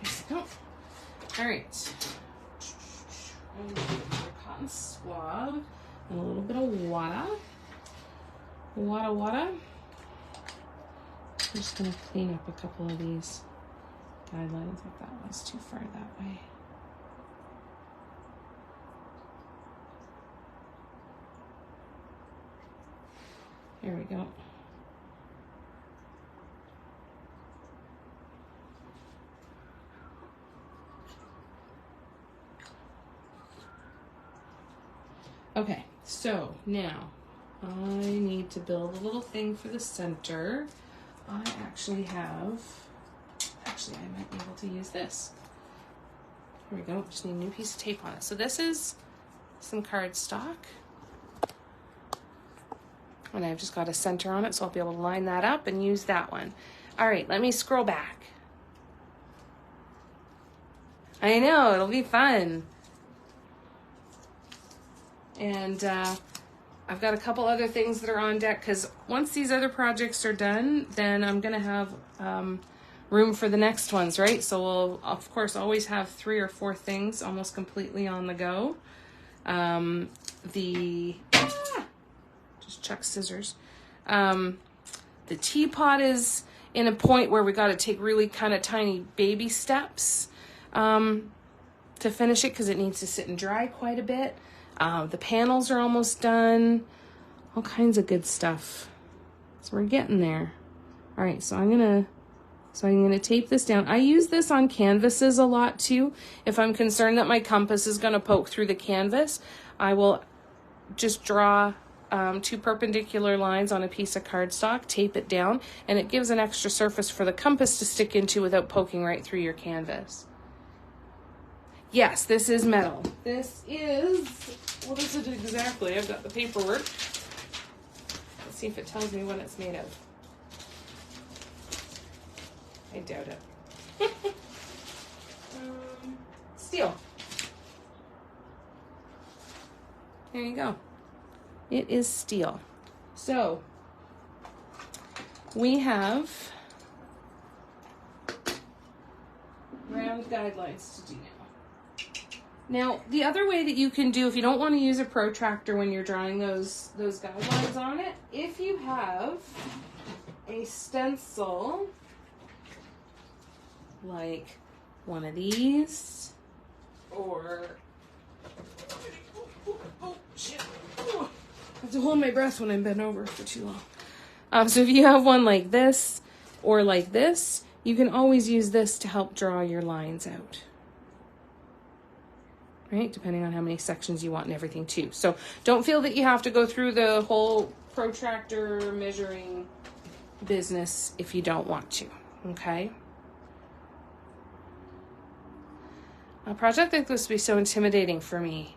There we go. All right. I'm going to get a cotton swab and a little bit of water. Water. I'm just going to clean up a couple of these guidelines if that was too far that way. There we go. Okay, so now I need to build a little thing for the center. I might be able to use this. Here we go, just need a new piece of tape on it. So this is some cardstock. And I've just got a center on it, so I'll be able to line that up and use that one. All right, let me scroll back. I know, it'll be fun. And I've got a couple other things that are on deck, because once these other projects are done, then I'm going to have room for the next ones, right? So we'll, of course, always have 3 or 4 things almost completely on the go. Just chuck scissors. The teapot is in a point where we got to take really kind of tiny baby steps to finish it, because it needs to sit and dry quite a bit. The panels are almost done. All kinds of good stuff. So we're getting there. All right, so I'm gonna tape this down. I use this on canvases a lot too. If I'm concerned that my compass is gonna poke through the canvas, I will just draw 2 perpendicular lines on a piece of cardstock, tape it down, and it gives an extra surface for the compass to stick into without poking right through your canvas. Yes, this is metal. This is, what is it exactly? I've got the paperwork. Let's see if it tells me what it's made of. I doubt it. Steel. There you go. It is steel. So we have round guidelines to do now. Now, the other way that you can do, if you don't want to use a protractor when you're drawing those guidelines on it, if you have a stencil, like one of these, or, oh shit, I have to hold my breath when I'm bent over for too long. So if you have one like this, or like this, you can always use this to help draw your lines out. right? Depending on how many sections you want and everything too. So don't feel that you have to go through the whole protractor measuring business if you don't want to, okay? A project like this would be so intimidating for me.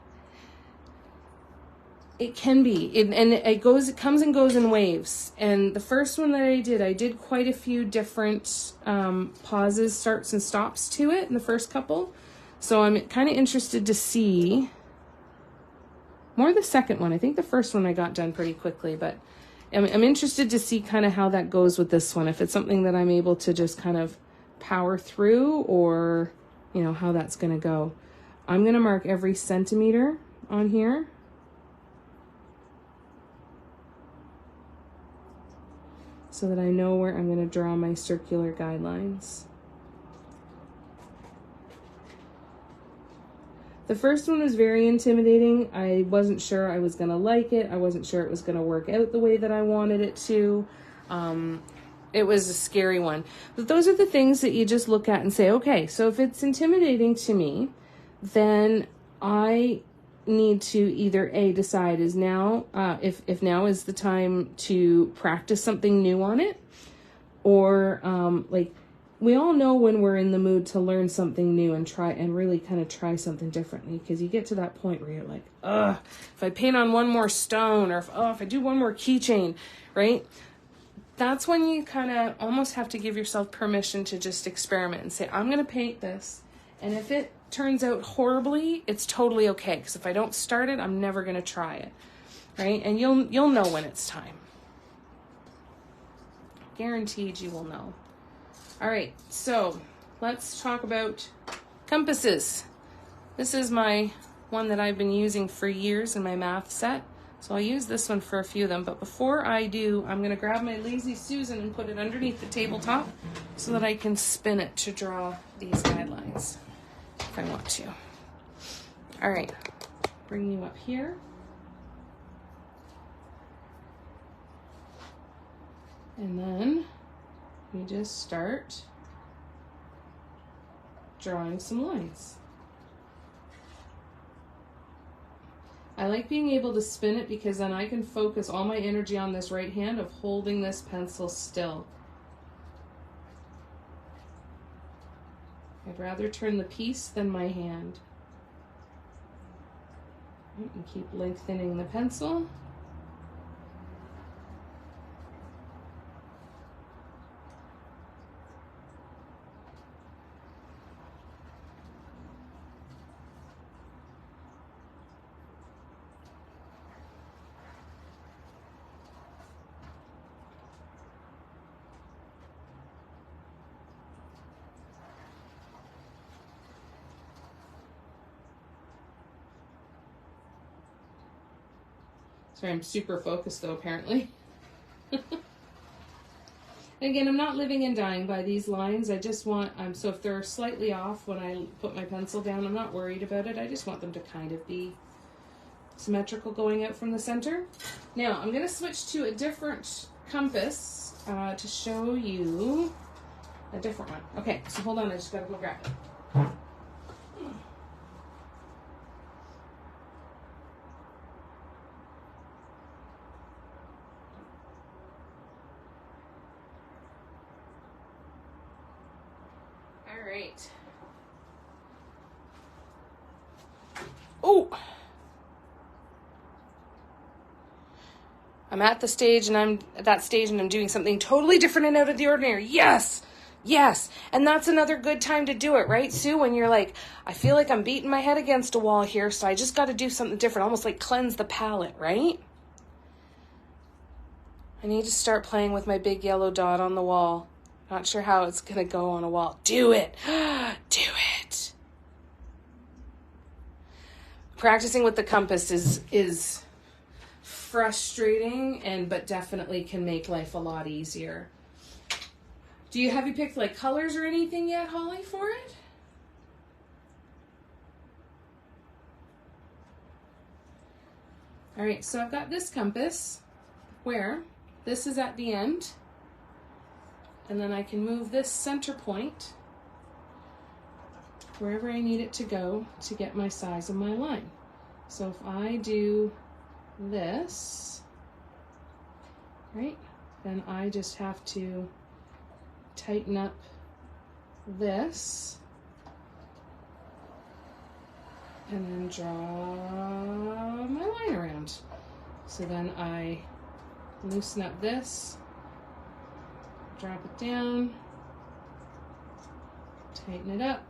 It can be, and it comes and goes in waves. And the first one that I did quite a few different pauses, starts, and stops to it in the first couple. So I'm kind of interested to see more the second one. I think the first one I got done pretty quickly, but I'm interested to see kind of how that goes with this one. If it's something that I'm able to just kind of power through, or, you know, how that's going to go. I'm going to mark every centimeter on here. So that I know where I'm going to draw my circular guidelines. The first one was very intimidating. I wasn't sure I was going to like it. I wasn't sure it was going to work out the way that I wanted it to. It was a scary one. But those are the things that you just look at and say, okay, so if it's intimidating to me, then I need to either decide is now, if now is the time to practice something new on it, or like, we all know when we're in the mood to learn something new and really kind of try something differently, because you get to that point where you're like, if I paint on one more stone, or if I do one more keychain, right? That's when you kind of almost have to give yourself permission to just experiment and say, I'm going to paint this. And if it turns out horribly, it's totally okay. Because if I don't start it, I'm never going to try it, right? And you'll know when it's time. Guaranteed you will know. All right, so let's talk about compasses. This is my one that I've been using for years in my math set. So I'll use this one for a few of them. But before I do, I'm going to grab my Lazy Susan and put it underneath the tabletop so that I can spin it to draw these guidelines if I want to. All right, bring you up here. And then we just start drawing some lines. I like being able to spin it because then I can focus all my energy on this right hand of holding this pencil still. I'd rather turn the piece than my hand. And keep lengthening the pencil. Sorry, I'm super focused though, apparently. Again, I'm not living and dying by these lines. I just want, so if they're slightly off when I put my pencil down, I'm not worried about it. I just want them to kind of be symmetrical going out from the center. Now, I'm going to switch to a different compass to show you a different one. Okay, so hold on, I just got to go grab it. Right. Oh, I'm at the stage and I'm at that stage and I'm doing something totally different and out of the ordinary. Yes. Yes. And that's another good time to do it, right, Sue? When you're like, I feel like I'm beating my head against a wall here, so I just got to do something different, almost like cleanse the palette, right? I need to start playing with my big yellow dot on the wall. Not sure how it's going to go on a wall. Do it. Do it. Practicing with the compass is frustrating, but definitely can make life a lot easier. Have you picked like colors or anything yet, Holly, for it? All right, so I've got this compass where this is at the end. And then I can move this center point wherever I need it to go to get my size of my line. So if I do this, right, then I just have to tighten up this and then draw my line around. So then I loosen up this, drop it down, tighten it up.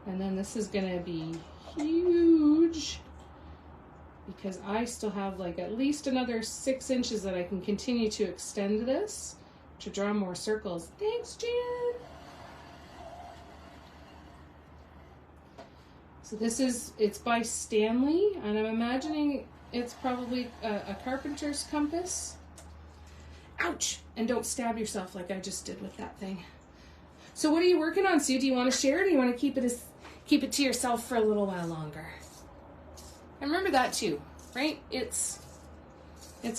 And then this is gonna be huge because I still have like at least another 6 inches that I can continue to extend this to draw more circles. Thanks, Jan. So this is, it's by Stanley, and I'm imagining it's probably a carpenter's compass. Ouch! And don't stab yourself like I just did with that thing. So what are you working on, Sue? Do you want to share, or do you want to keep it to yourself for a little while longer? And remember that too, right? It's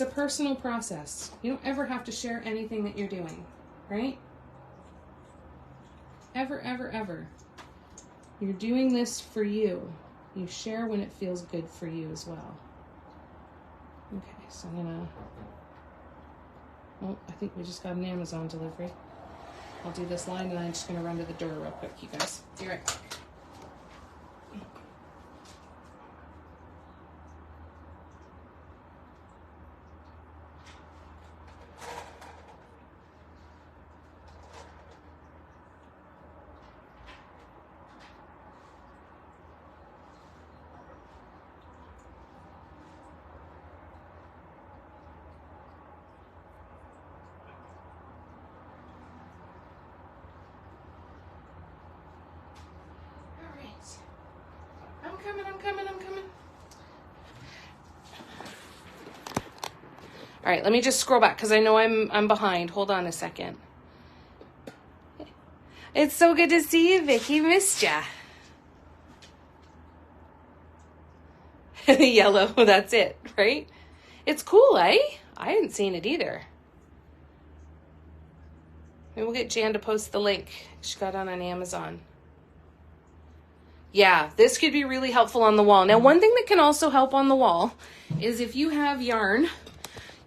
a personal process. You don't ever have to share anything that you're doing, right? Ever, ever, ever. You're doing this for you. You share when it feels good for you as well. Okay, so I'm gonna, oh, I think we just got an Amazon delivery. I'll do this line and I'm just gonna run to the door real quick, you guys. Be right back. I'm coming. All right, let me just scroll back because I know I'm behind. Hold on a second. It's so good to see you, Vicky. Missed ya. The yellow, that's it, right? It's cool, eh? I hadn't seen it either. Maybe we'll get Jan to post the link. She got on Amazon. Yeah, this could be really helpful on the wall. Now, one thing that can also help on the wall is if you have yarn,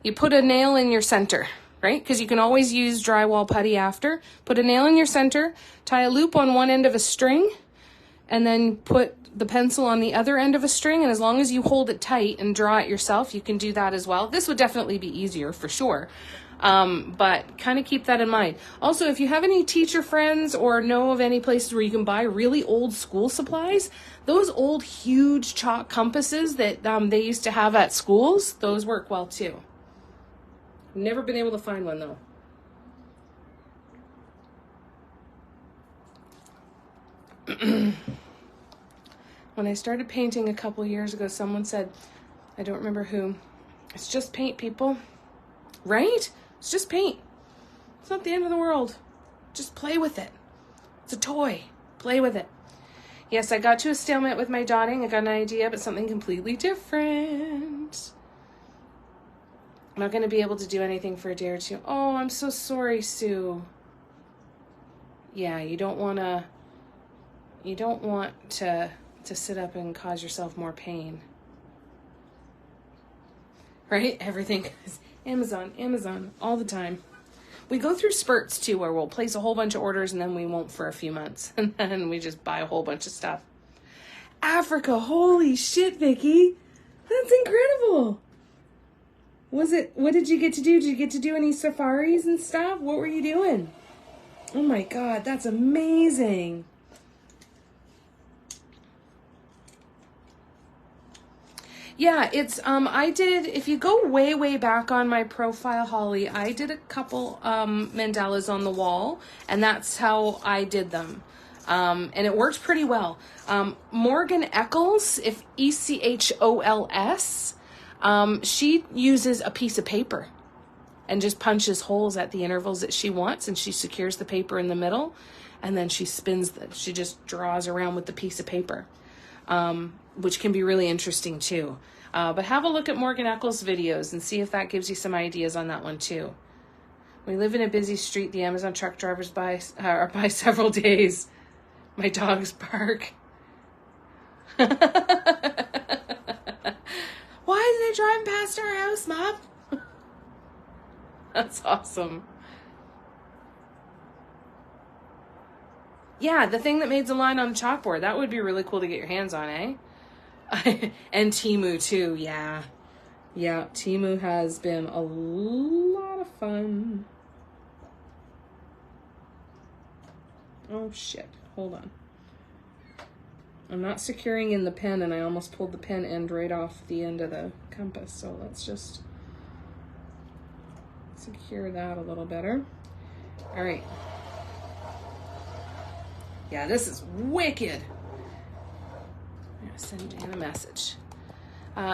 you put a nail in your center, right? Because you can always use drywall putty after. Put a nail in your center, tie a loop on one end of a string, and then put the pencil on the other end of a string. And as long as you hold it tight and draw it yourself, you can do that as well. This would definitely be easier for sure. But kind of keep that in mind. Also, if you have any teacher friends or know of any places where you can buy really old school supplies, those old huge chalk compasses that they used to have at schools, those work well too. Never been able to find one though. When I started painting a couple years ago, someone said, I don't remember who, it's just paint, people. Right? It's just paint. It's not the end of the world. Just play with it. It's a toy. Play with it. Yes, I got to a stalemate with my dotting. I got an idea, but something completely different. I'm not going to be able to do anything for a day or two. Oh, I'm so sorry, Sue. Yeah, you don't want to sit up and cause yourself more pain. Right? Everything is Amazon, all the time. We go through spurts too where we'll place a whole bunch of orders and then we won't for a few months. And then we just buy a whole bunch of stuff. Africa, holy shit, Vicky. That's incredible. What did you get to do? Did you get to do any safaris and stuff? What were you doing? Oh my God, that's amazing. Yeah, it's, I did, if you go way, way back on my profile, Holly, I did a couple mandalas on the wall, and that's how I did them. And it worked pretty well. Morgan Eccles, if Echols, she uses a piece of paper and just punches holes at the intervals that she wants, and she secures the paper in the middle, and then she she just draws around with the piece of paper. Which can be really interesting too. But have a look at Morgan Eccles' videos and see if that gives you some ideas on that one too. We live in a busy street. The Amazon truck drivers are by several days. My dogs bark. Why are they driving past our house, Mom? That's awesome. Yeah, the thing that made the line on the chalkboard. That would be really cool to get your hands on, eh? And Temu too, yeah. Yeah, Temu has been a lot of fun. Oh shit, hold on. I'm not securing in the pen and I almost pulled the pen end right off the end of the compass. So let's just secure that a little better. All right. Yeah, this is wicked. I'm gonna send Dan a message.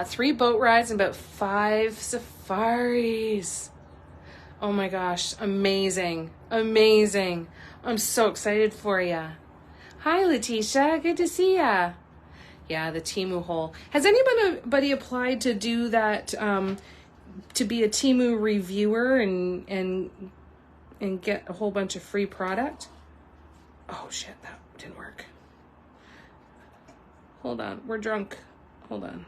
3 boat rides and about 5 safaris. Oh my gosh, amazing, amazing. I'm so excited for ya. Hi, Letitia, good to see ya. Yeah, the Temu hole. Has anybody applied to do that, to be a Temu reviewer and get a whole bunch of free product? Oh shit, that didn't work. Hold on, we're drunk. Hold on.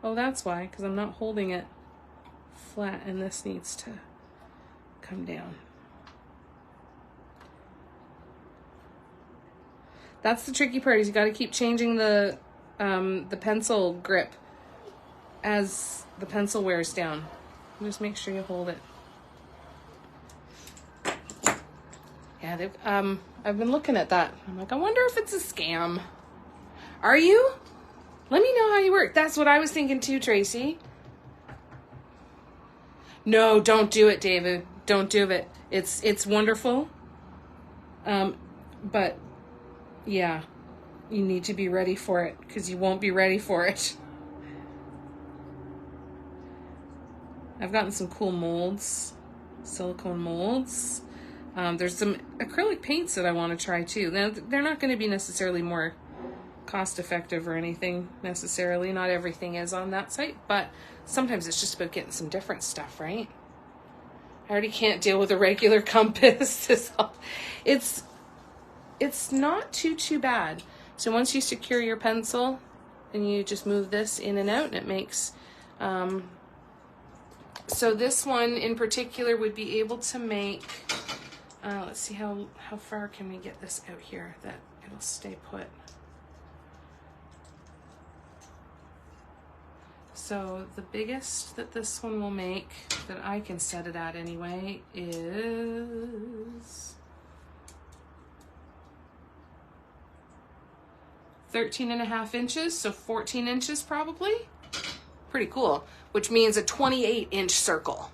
Oh, that's why, because I'm not holding it flat and this needs to come down. That's the tricky part, is you got to keep changing the pencil grip as the pencil wears down. Just make sure you hold it. Yeah, I've been looking at that. I'm like, I wonder if it's a scam. Are you? Let me know how you work. That's what I was thinking too, Tracy. No, don't do it, David. Don't do it. It's wonderful. But yeah, you need to be ready for it because you won't be ready for it. I've gotten some cool molds, silicone molds. There's some acrylic paints that I want to try too. Now, they're not going to be necessarily more cost effective or anything necessarily. Not everything is on that site, but sometimes it's just about getting some different stuff, right? I already can't deal with a regular compass. It's not too bad. So once you secure your pencil and you just move this in and out, and it makes, so this one in particular would be able to make, let's see how far can we get this out here that it'll stay put. So the biggest that this one will make, that I can set it at anyway, is 13.5 inches, so 14 inches probably. Pretty cool, which means a 28-inch circle.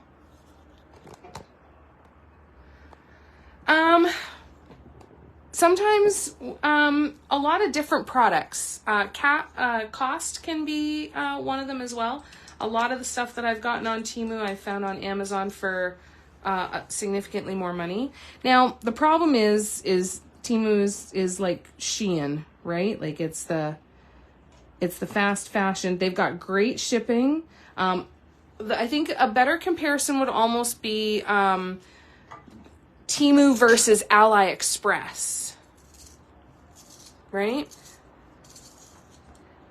Sometimes a lot of different products. Cost can be one of them as well. A lot of the stuff that I've gotten on Temu, I found on Amazon for significantly more money. Now, the problem is Temu is like Shein, right? Like it's the fast fashion. They've got great shipping. I think a better comparison would almost be Temu versus AliExpress, right?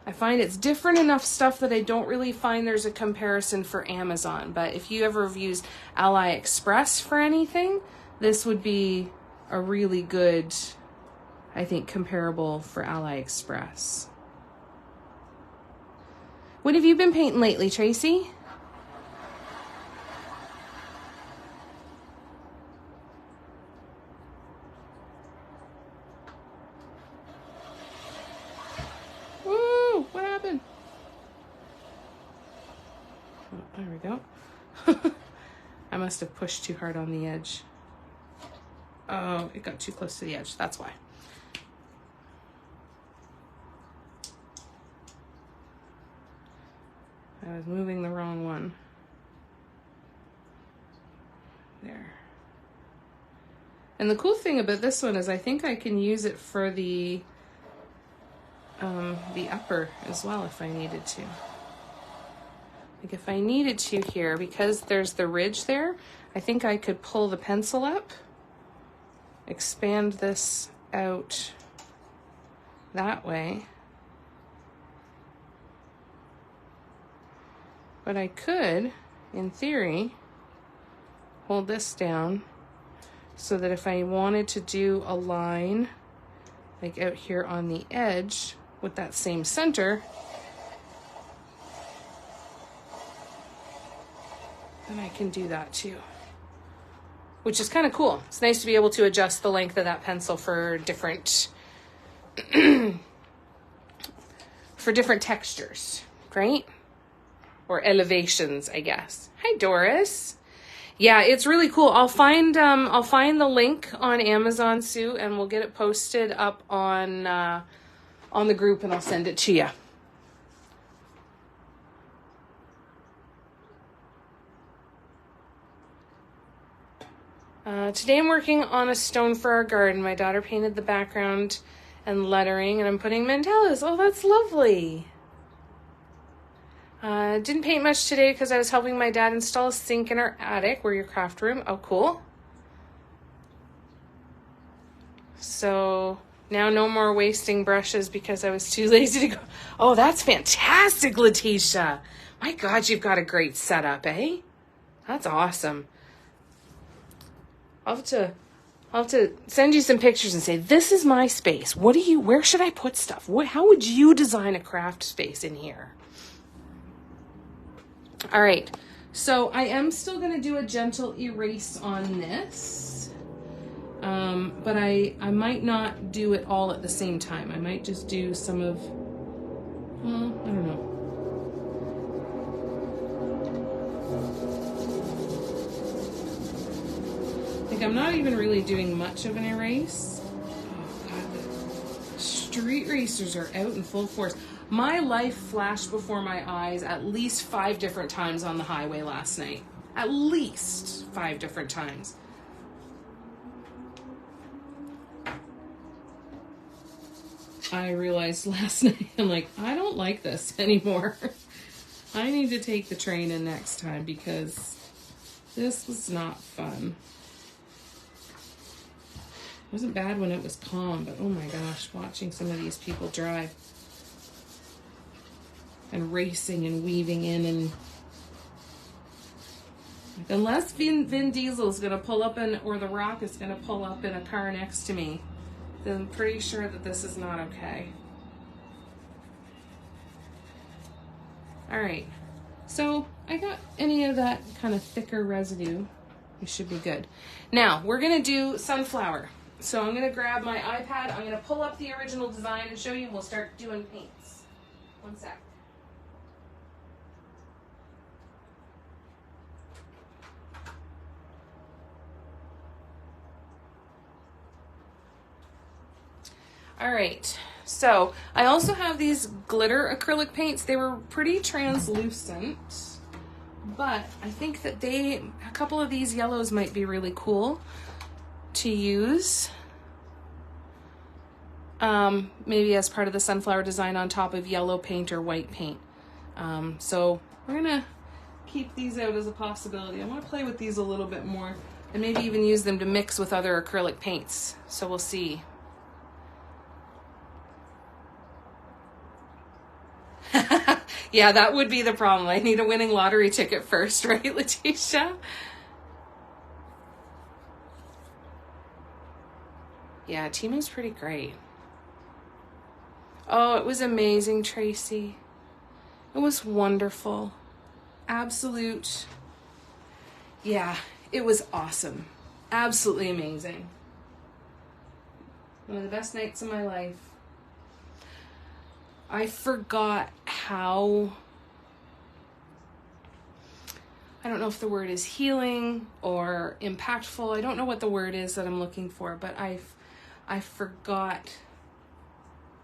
I find it's different enough stuff that I don't really find there's a comparison for Amazon. But if you ever have used AliExpress for anything, this would be a really good, I think, comparable for AliExpress. What have you been painting lately, Tracy? Woo! What happened? Oh, there we go. I must have pushed too hard on the edge. Oh, it got too close to the edge. That's why. I was moving the wrong one. There. And the cool thing about this one is I think I can use it for the upper as well if I needed to. Like if I needed to here, because there's the ridge there, I think I could pull the pencil up, expand this out that way. But I could, in theory, hold this down so that if I wanted to do a line like out here on the edge with that same center, then I can do that too, which is kind of cool. It's nice to be able to adjust the length of that pencil for different for different textures, right? Or elevations, I guess. Hi, Doris. Yeah, it's really cool. I'll find the link on Amazon, Sue, and we'll get it posted up on the group, and I'll send it to you. Today I'm working on a stone for our garden. My daughter painted the background and lettering, and I'm putting mandalas. Oh, that's lovely. Didn't paint much today because I was helping my dad install a sink in our attic. We're your craft room. Oh, cool. So now no more wasting brushes because I was too lazy to go. Oh, that's fantastic, Letitia. My God, you've got a great setup, eh? That's awesome. I'll have to send you some pictures and say, this is my space. Where should I put stuff? How would you design a craft space in here? All right, so I am still going to do a gentle erase on this, but I might not do it all at the same time. I might just do some of, well, I don't know. Like I'm not even really doing much of an erase. Oh God, the street racers are out in full force. My life flashed before my eyes at least 5 different times on the highway last night. At least 5 different times. I realized last night, I'm like, I don't like this anymore. I need to take the train in next time because this was not fun. It wasn't bad when it was calm, but oh my gosh, watching some of these people drive and racing and weaving in, and unless Vin Diesel is going to pull up or The Rock is going to pull up in a car next to me, then I'm pretty sure that this is not okay. All right, so I got any of that kind of thicker residue. We should be good. Now we're going to do sunflower. So I'm going to grab my iPad. I'm going to pull up the original design and show you. We'll start doing paints. One sec. All right, so I also have these glitter acrylic paints. They were pretty translucent, but I think that a couple of these yellows might be really cool to use. Maybe as part of the sunflower design on top of yellow paint or white paint. So we're gonna keep these out as a possibility. I want to play with these a little bit more and maybe even use them to mix with other acrylic paints. So we'll see. Yeah, that would be the problem. I need a winning lottery ticket first, right, Letitia? Yeah, Timu's pretty great. Oh, it was amazing, Tracy. It was wonderful. Absolute. Yeah, it was awesome. Absolutely amazing. One of the best nights of my life. I forgot how, I don't know if the word is healing or impactful. I don't know what the word is that I'm looking for, but I forgot,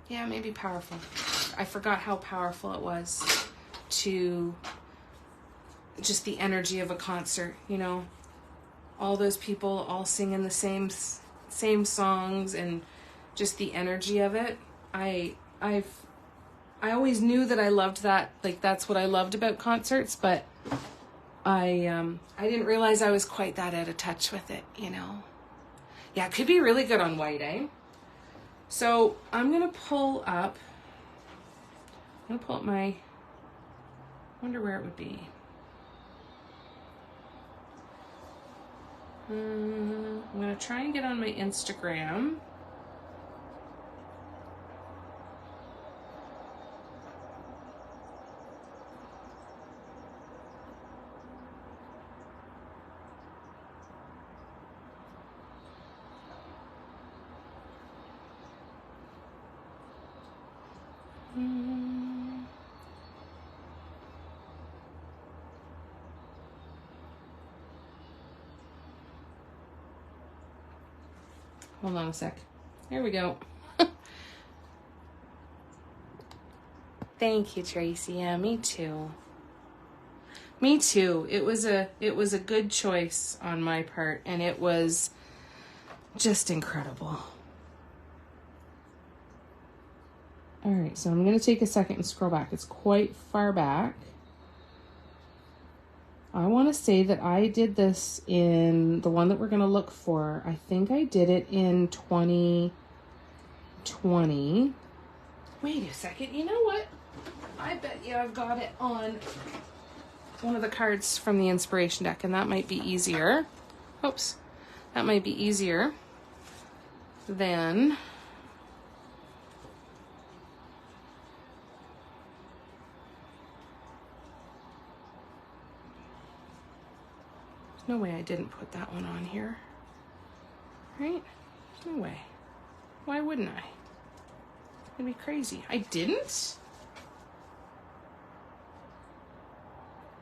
yeah, maybe powerful. I forgot how powerful it was to just the energy of a concert, you know, all those people all singing the same songs and just the energy of it. I always knew that I loved that. Like, that's what I loved about concerts, but I didn't realize I was quite that out of touch with it, you know. Yeah, it could be really good on white, eh? So I'm gonna pull up my, wonder where it would be. I'm gonna try and get on my Instagram. Hold on a sec. Here we go. Thank you, Tracy. Yeah, me too. Me too. It was a good choice on my part, and it was just incredible. All right, so I'm going to take a second and scroll back. It's quite far back. I want to say that I did this in the one that we're going to look for. I think I did it in 2020. Wait a second. You know what? I bet you I've got it on one of the cards from the inspiration deck, and that might be easier. Oops. That might be easier than... No way I didn't put that one on here. Right? No way. Why wouldn't I? It'd be crazy. I didn't?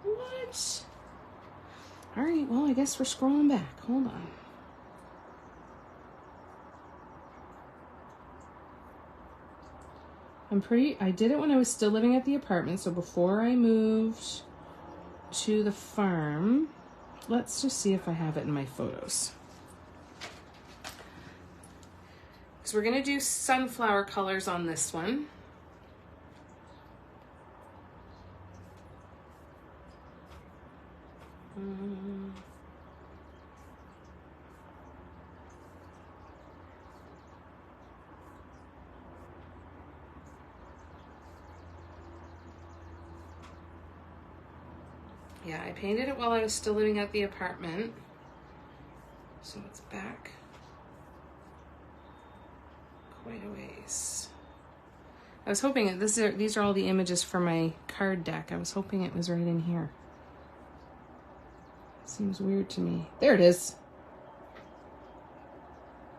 What? All right, well, I guess we're scrolling back. Hold on. I did it when I was still living at the apartment, so before I moved to the farm. Let's just see if I have it in my photos. So we're gonna do sunflower colors on this one. Yeah, I painted it while I was still living at the apartment. So it's back quite a ways. I was hoping that these are all the images for my card deck. I was hoping it was right in here. Seems weird to me. There it is.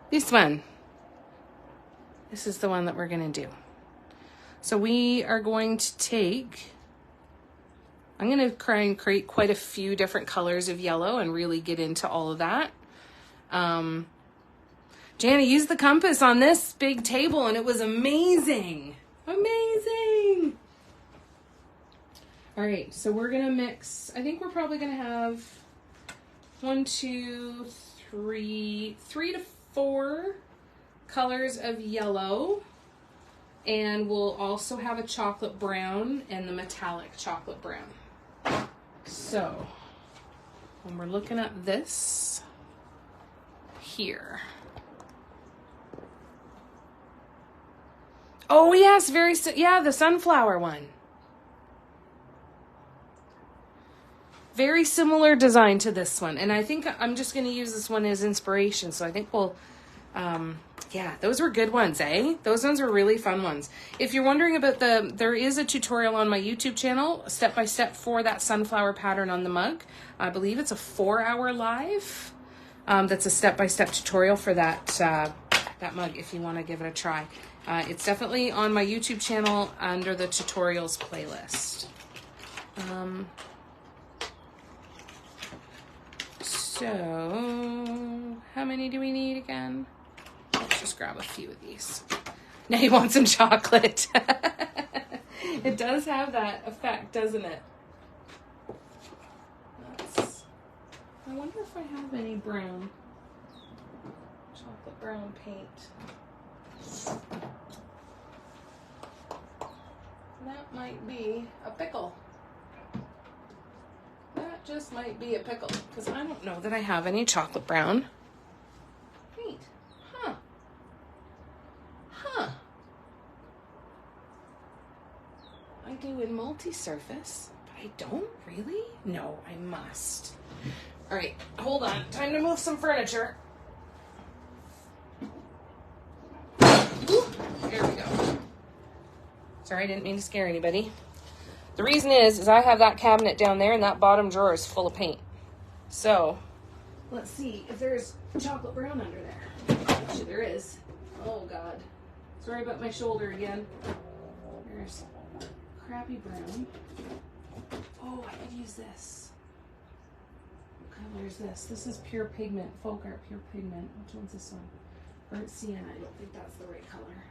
This one. This is the one that we're going to do. So we are going to take... I'm going to try and create quite a few different colors of yellow and really get into all of that. Jana used the compass on this big table and it was amazing. Amazing. All right, so we're going to mix. I think we're probably going to have 3 to 4 colors of yellow. And we'll also have a chocolate brown and the metallic chocolate brown. So, when we're looking at this here. Oh yes, the sunflower one. Very similar design to this one. And I think I'm just going to use this one as inspiration. So I think we'll, yeah, those were good ones, eh? Those ones were really fun ones. If you're wondering about there is a tutorial on my YouTube channel, step-by-step for that sunflower pattern on the mug. I believe it's a 4-hour live. That's a step-by-step tutorial for that mug if you want to give it a try. It's definitely on my YouTube channel under the tutorials playlist. So, how many do we need again? Let's just grab a few of these. Now you want some chocolate. It does have that effect, doesn't it? I wonder if I have any brown. Chocolate brown paint. That might be a pickle. That just might be a pickle, because I don't know that I have any chocolate brown paint. Huh. Huh. I do in multi-surface, but I don't really? No, I must. All right, hold on. Time to move some furniture. Ooh, there we go. Sorry, I didn't mean to scare anybody. The reason is I have that cabinet down there and that bottom drawer is full of paint. So, let's see if there's chocolate brown under there. Actually, there is. Oh, God. Sorry about my shoulder again. There's crappy brown. Oh, I could use this. What color is this? This is pure pigment. Folk art pure pigment. Which one's this one? Burnt sienna. I don't think that's the right color.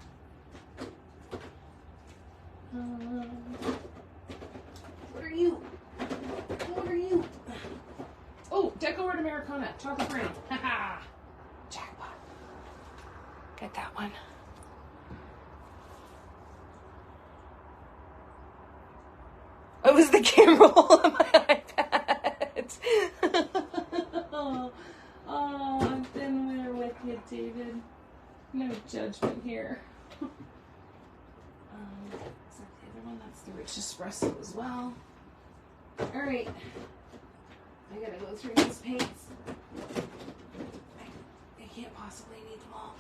What are you? What are you? Oh, Deco Art Americana. Chocolate brown. Haha. Jackpot. Get that one. It was the camera roll on my iPad. Oh, I've been there with you, David. No judgment here. Is that the other one? That's the rich espresso as well. All right. I gotta go through these paints. I can't possibly need them all.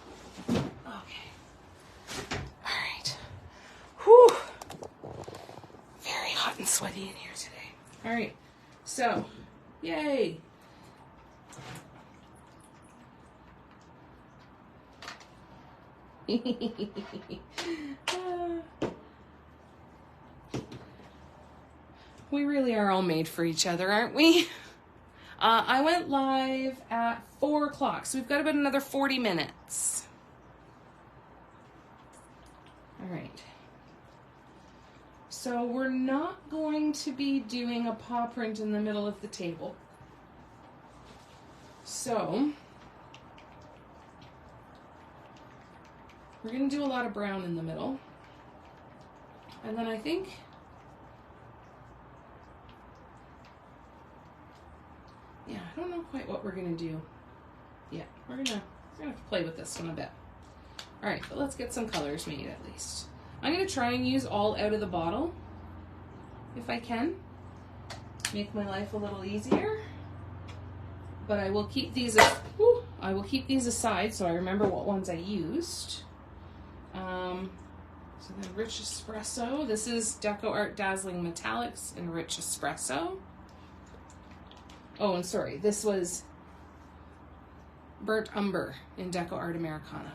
Okay. All right. Whew. Very hot and sweaty in here today. All right. So, yay. We really are all made for each other, aren't we? I went live at 4 o'clock, so we've got about another 40 minutes. All right. So we're not going to be doing a paw print in the middle of the table. So we're going to do a lot of brown in the middle. And then I think I don't know quite what we're going to do yet. We're gonna have to play with this one a bit. All right, but let's get some colors made at least. I'm going to try and use all out of the bottle if I can. Make my life a little easier. But I will keep these aside so I remember what ones I used. So the Rich Espresso. This is Deco Art Dazzling Metallics in Rich Espresso. Oh, and sorry, this was Burnt Umber in Deco Art Americana.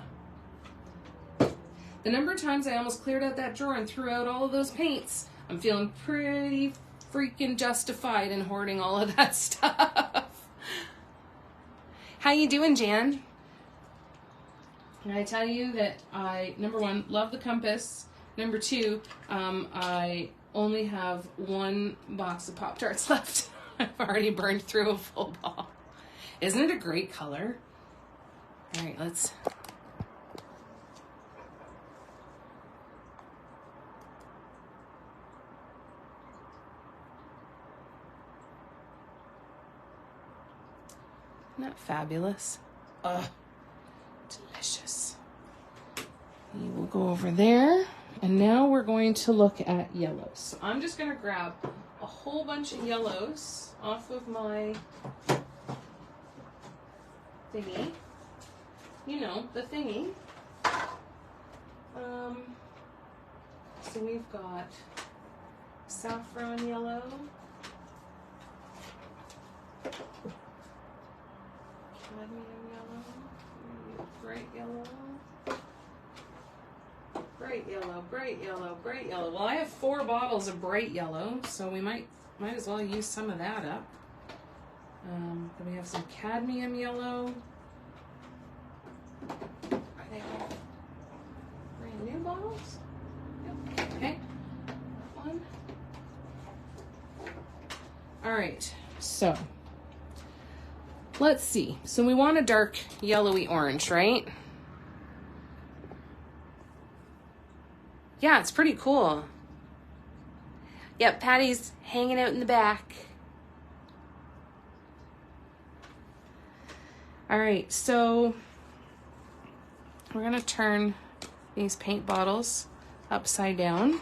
The number of times I almost cleared out that drawer and threw out all of those paints, I'm feeling pretty freaking justified in hoarding all of that stuff. How you doing, Jan? Can I tell you that I, number one, love the compass. Number two, I only have one box of Pop-Tarts left. I've already burned through a full ball. Isn't it a great color? All right, let's... Isn't that fabulous? Ugh, delicious. We will go over there. And now we're going to look at yellows. So I'm just going to grab a whole bunch of yellows off of my thingy. You know, the thingy. So we've got saffron yellow. Cadmium yellow. Bright yellow. Bright yellow, bright yellow, bright yellow. Well, I have 4 bottles of bright yellow, so we might as well use some of that up. Then we have some cadmium yellow. Are they all brand new bottles? Yep. Okay. One. All right. So let's see. So we want a dark yellowy orange, right? Yeah, it's pretty cool. Yep, Patty's hanging out in the back. All right, so we're gonna turn these paint bottles upside down.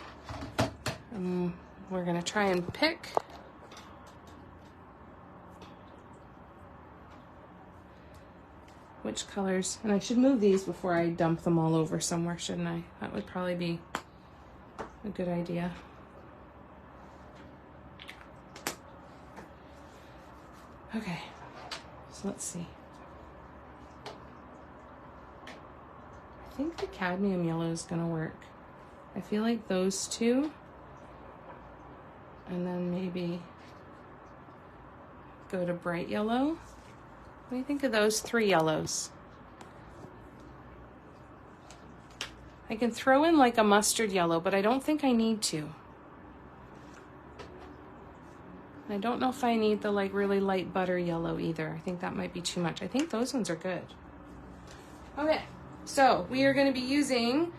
We're gonna try and pick which colors, and I should move these before I dump them all over somewhere, shouldn't I? That would probably be a good idea. Okay, so let's see. I think the cadmium yellow is gonna work. I feel like those two, and then maybe go to bright yellow. What do you think of those 3 yellows? I can throw in like a mustard yellow, but I don't think I need to. I don't know if I need the like really light butter yellow either. I think that might be too much. I think those ones are good. Okay, so we are going to be using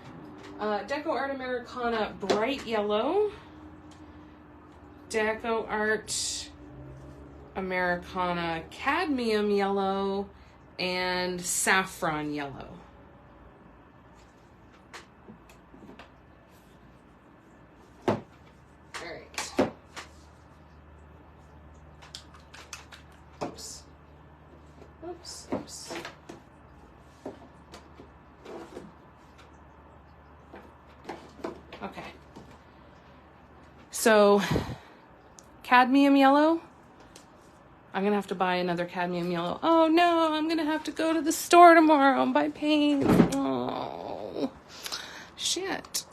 Deco Art Americana Bright Yellow, Deco Art Americana Cadmium Yellow, and Saffron Yellow. Oops. Okay. So, cadmium yellow. I'm going to have to buy another cadmium yellow. Oh no, I'm going to have to go to the store tomorrow and buy paint. Oh, shit.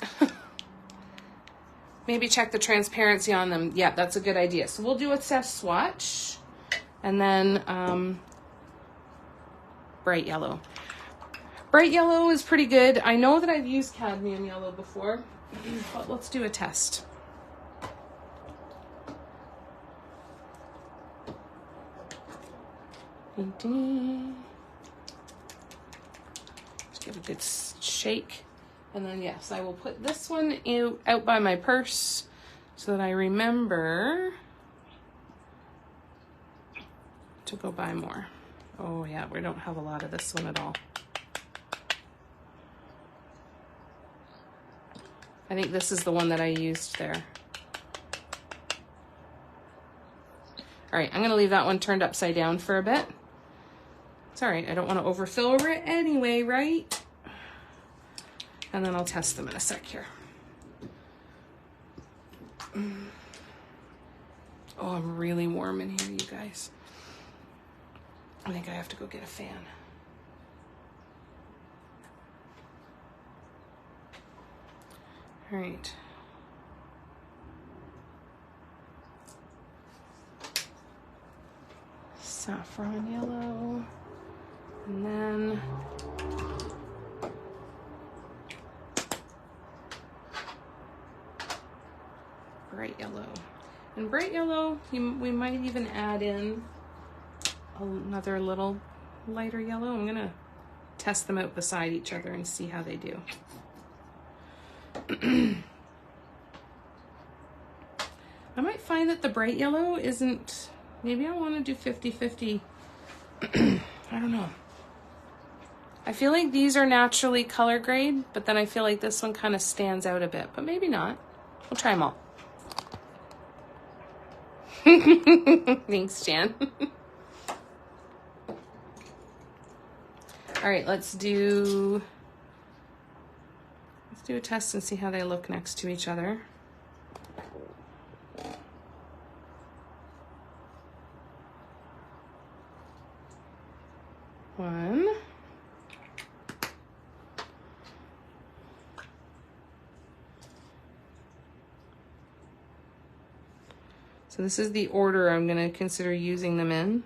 Maybe check the transparency on them. Yeah, that's a good idea. So we'll do a test swatch. And then bright yellow. Bright yellow is pretty good. I know that I've used cadmium yellow before, but let's do a test. Just give a good shake. And then yes, I will put this one out by my purse so that I remember to go buy more. Oh yeah, we don't have a lot of this one at all. I think this is the one that I used there. All right, I'm gonna leave that one turned upside down for a bit. It's all right, I don't wanna overfill over it anyway, right? And then I'll test them in a sec here. Oh, I'm really warm in here, you guys. I think I have to go get a fan. All right. Saffron yellow, and then bright yellow. And bright yellow, we might even add in another little lighter yellow. I'm gonna test them out beside each other and see how they do. I might find that the bright yellow isn't, maybe I want to do 50-50. I don't know. I feel like these are naturally color grade, but then I feel like this one kind of stands out a bit, but maybe not. We'll try them all. Thanks, Jan. All right, let's do a test and see how they look next to each other. One. So this is the order I'm going to consider using them in.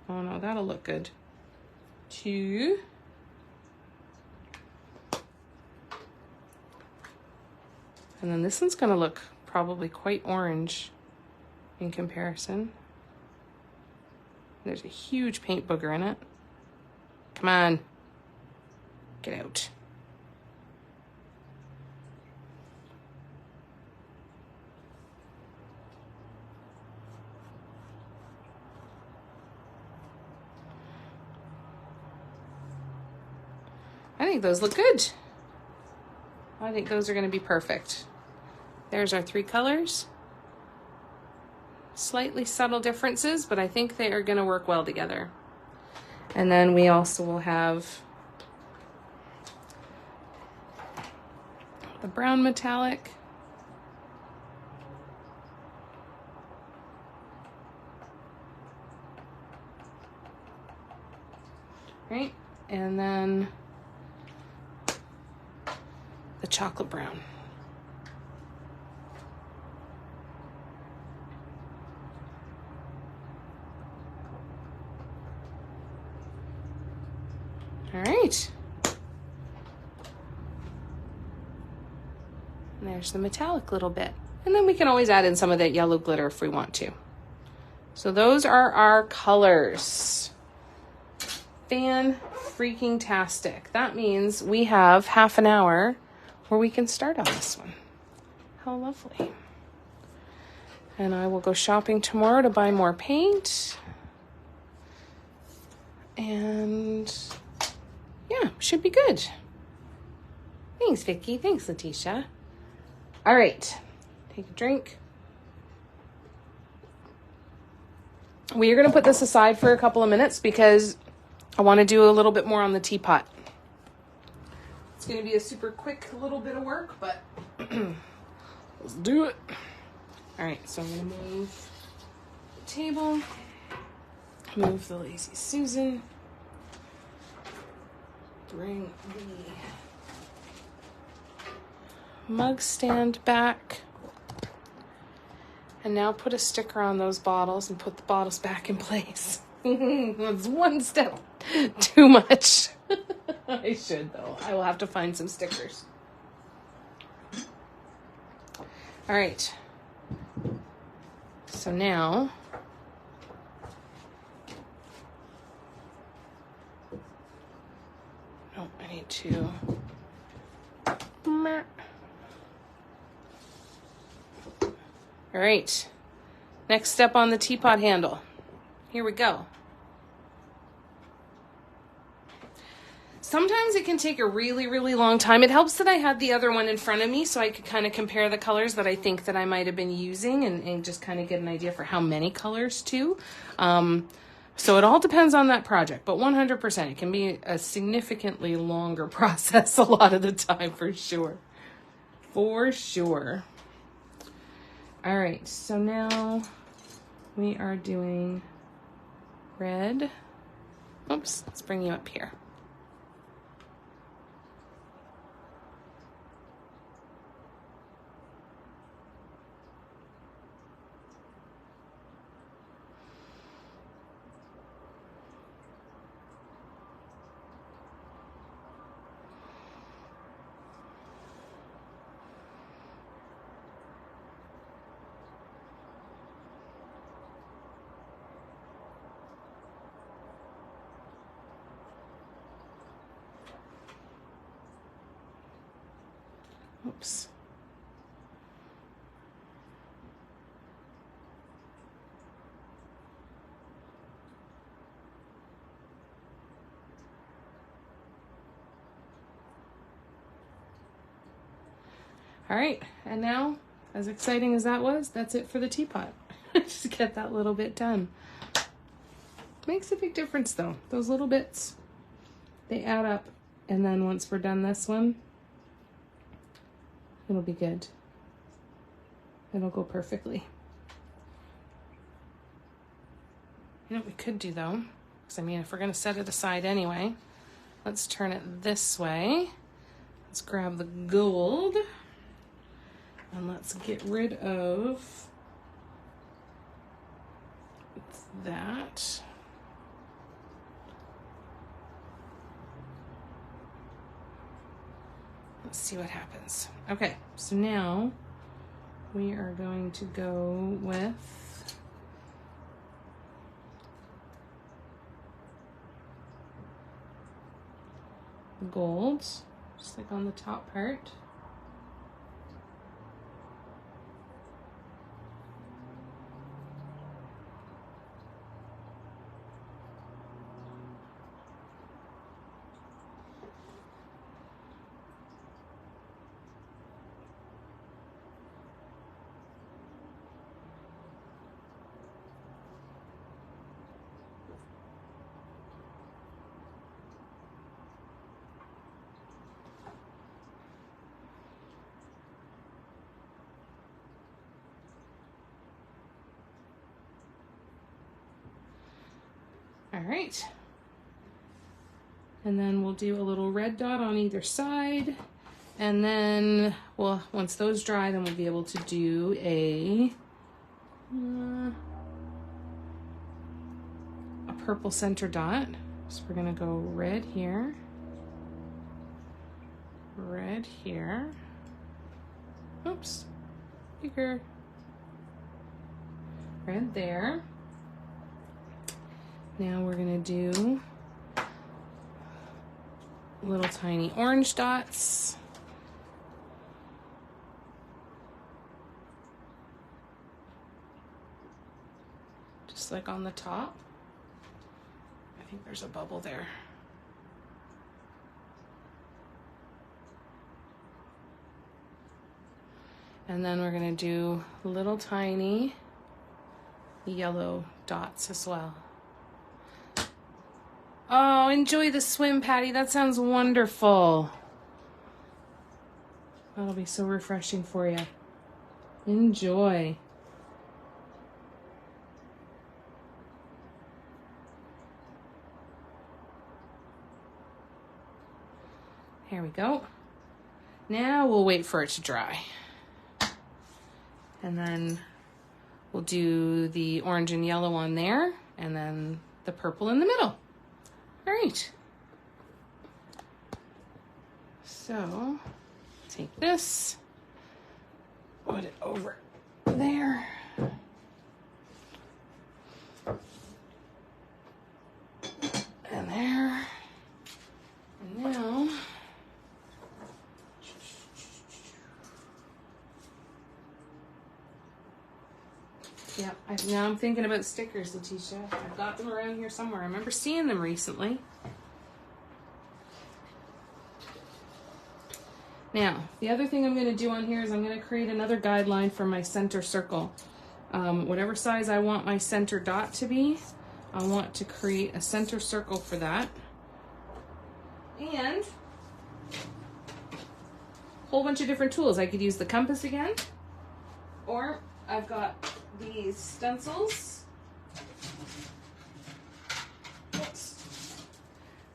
Oh no, that'll look good. 2. And then this one's going to look probably quite orange in comparison. There's a huge paint booger in it. Come on, get out. think those look good. I think those are going to be perfect. There's our 3 colors. Slightly subtle differences, but I think they are going to work well together. And then we also will have the brown metallic. Right? And then the chocolate brown. All right. And there's the metallic little bit. And then we can always add in some of that yellow glitter if we want to. So those are our colors. Fan-freaking-tastic. That means we have half an hour where we can start on this one. How lovely. And I will go shopping tomorrow to buy more paint. And yeah, should be good. Thanks, Vicky. Thanks, Letitia. All right, take a drink. We are going to put this aside for a couple of minutes because I want to do a little bit more on the teapot. It's going to be a super quick little bit of work, but let's do it. All right, so I'm going to move the table, move the Lazy Susan, bring the mug stand back, and now put a sticker on those bottles and put the bottles back in place. That's one step too much. I should, though. I will have to find some stickers. All right. So now, oh, I need to. All right. Next step on the teapot handle. Here we go. Sometimes it can take a really, really long time. It helps that I had the other one in front of me so I could kind of compare the colors that I think that I might have been using and just kind of get an idea for how many colors too. So it all depends on that project, but 100%, it can be a significantly longer process a lot of the time for sure. For sure. All right, so now we are doing red. Oops, let's bring you up here. Oops. All right, and now, as exciting as that was, that's it for the teapot. Just get that little bit done. Makes a big difference though. Those little bits, they add up. And then once we're done this one, it'll be good. It'll go perfectly. You know what we could do though? Because I mean, if we're gonna set it aside anyway, let's turn it this way. Let's grab the gold and let's get rid of that. Let's see what happens. Okay, so now we are going to go with gold, just like on the top part. All right. And then we'll do a little red dot on either side. And then, well, once those dry, then we'll be able to do a purple center dot. So we're gonna go red here, red here. Oops, bigger. Red there. Now we're gonna do little tiny orange dots. Just like on the top. I think there's a bubble there. And then we're gonna do little tiny yellow dots as well. Oh, enjoy the swim, Patty. That sounds wonderful. That'll be so refreshing for you. Enjoy. Here we go. Now we'll wait for it to dry. And then we'll do the orange and yellow on there, and then the purple in the middle. All right. So take this, put it over there. And there. And now yeah, now I'm thinking about stickers, Letitia. I've got them around here somewhere. I remember seeing them recently. Now, the other thing I'm going to do on here is I'm going to create another guideline for my center circle. Whatever size I want my center dot to be, I want to create a center circle for that. And a whole bunch of different tools. I could use the compass again, or I've got these stencils. Oops.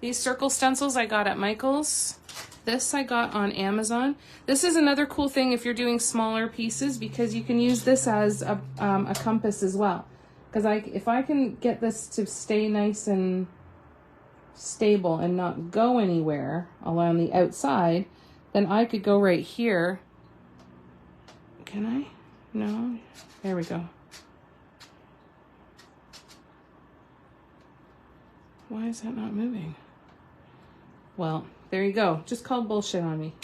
These circle stencils I got at Michael's. This I got on Amazon. This is another cool thing if you're doing smaller pieces, because you can use this as a compass as well. Because if I can get this to stay nice and stable and not go anywhere along the outside, then I could go right here. Can I? No? There we go. Why is that not moving? Well, there you go. Just called bullshit on me.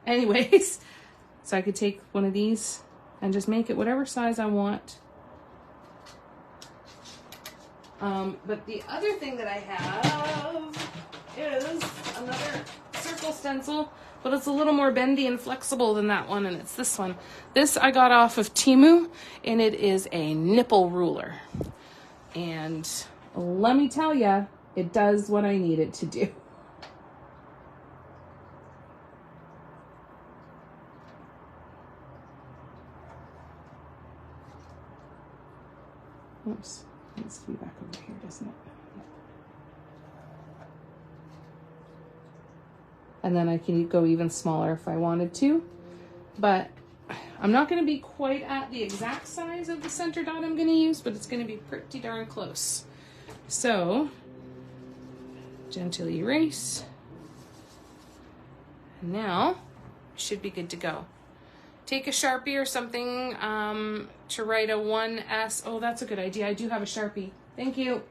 Anyways, so I could take one of these and just make it whatever size I want. But the other thing that I have is another circle stencil, but it's a little more bendy and flexible than that one, and it's this one. This I got off of Temu, and it is a nipple ruler. And let me tell you, it does what I need it to do. Oops, it needs to be back over here, doesn't it? Yep. And then I can go even smaller if I wanted to, but I'm not going to be quite at the exact size of the center dot I'm going to use, but it's going to be pretty darn close. So, gentle erase. And now, should be good to go. Take a Sharpie or something to write a 1S. Oh, that's a good idea. I do have a Sharpie. Thank you.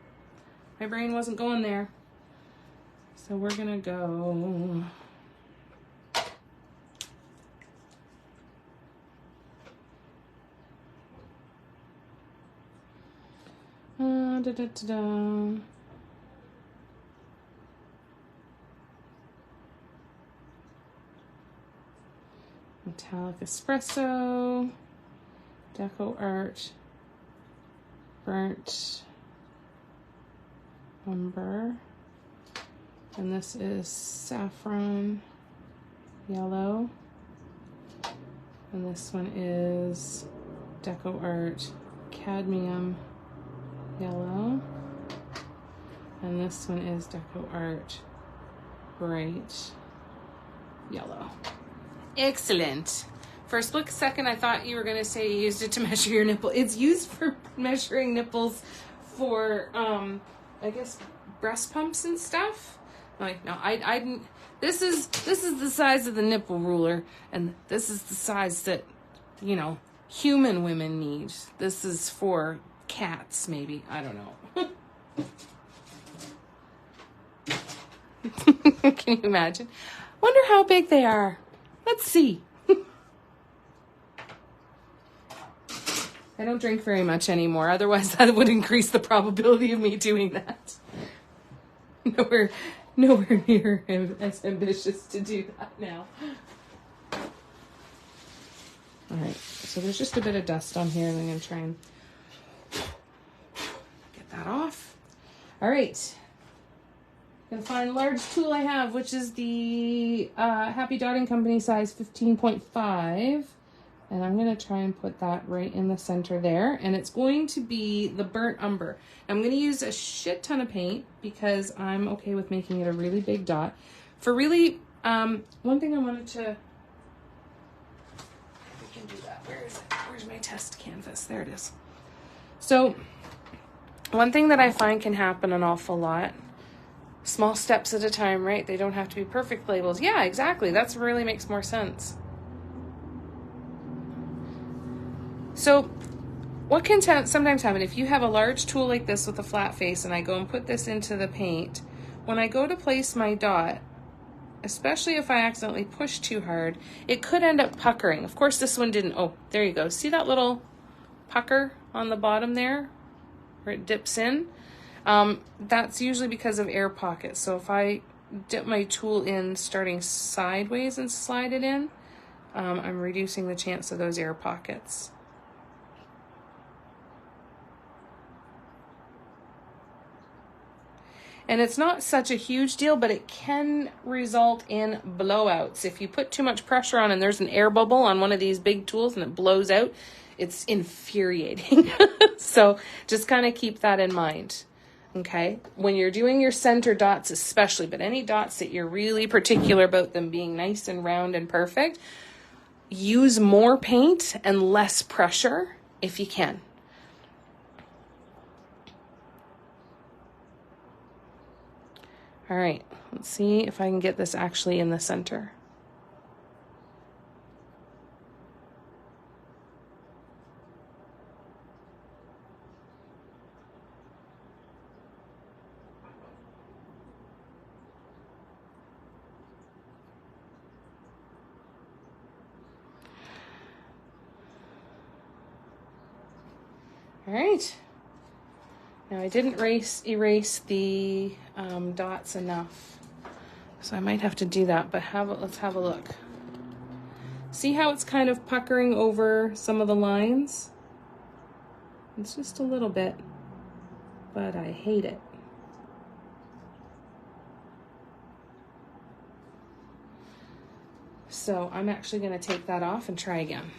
My brain wasn't going there. So we're gonna go. Da, da, da, da. Metallic espresso, deco art, burnt umber, and this is saffron yellow, and this one is deco art cadmium yellow, And this one is Deco Art Bright Yellow. Excellent. For a split second, I thought you were going to say you used it to measure your nipple. It's used for measuring nipples for, I guess, breast pumps and stuff. Like, no, I didn't. This is the size of the nipple ruler, and this is the size that, you know, human women need. This is for cats, maybe. I don't know. Can you imagine? Wonder how big they are. Let's see. I don't drink very much anymore. Otherwise, that would increase the probability of me doing that. Nowhere near as ambitious to do that now. All right, so there's just a bit of dust on here, and I'm going to try and get that off. All right. I'm going to find the large tool I have, which is the Happy Dotting Company size 15.5. And I'm going to try and put that right in the center there. And it's going to be the burnt umber. I'm going to use a shit ton of paint because I'm okay with making it a really big dot. For really, one thing I wanted to... We can do that. Where is it? Where's my test canvas? There it is. So, one thing that I find can happen an awful lot, small steps at a time, right? They don't have to be perfect labels. Yeah, exactly. That's really makes more sense. So what can sometimes happen, if you have a large tool like this with a flat face and I go and put this into the paint, when I go to place my dot, especially if I accidentally push too hard, it could end up puckering. Of course, this one didn't. Oh, there you go. See that little pucker on the bottom there where it dips in? That's usually because of air pockets. So if I dip my tool in starting sideways and slide it in, I'm reducing the chance of those air pockets. And it's not such a huge deal, but it can result in blowouts. If you put too much pressure on and there's an air bubble on one of these big tools and it blows out, it's infuriating. So just kind of keep that in mind, okay? When you're doing your center dots especially, but any dots that you're really particular about them being nice and round and perfect, use more paint and less pressure if you can. All right, let's see if I can get this actually in the center. All right. Now I didn't erase the dots enough, so I might have to do that, but let's have a look. See how it's kind of puckering over some of the lines? It's just a little bit, but I hate it. So I'm actually going to take that off and try again.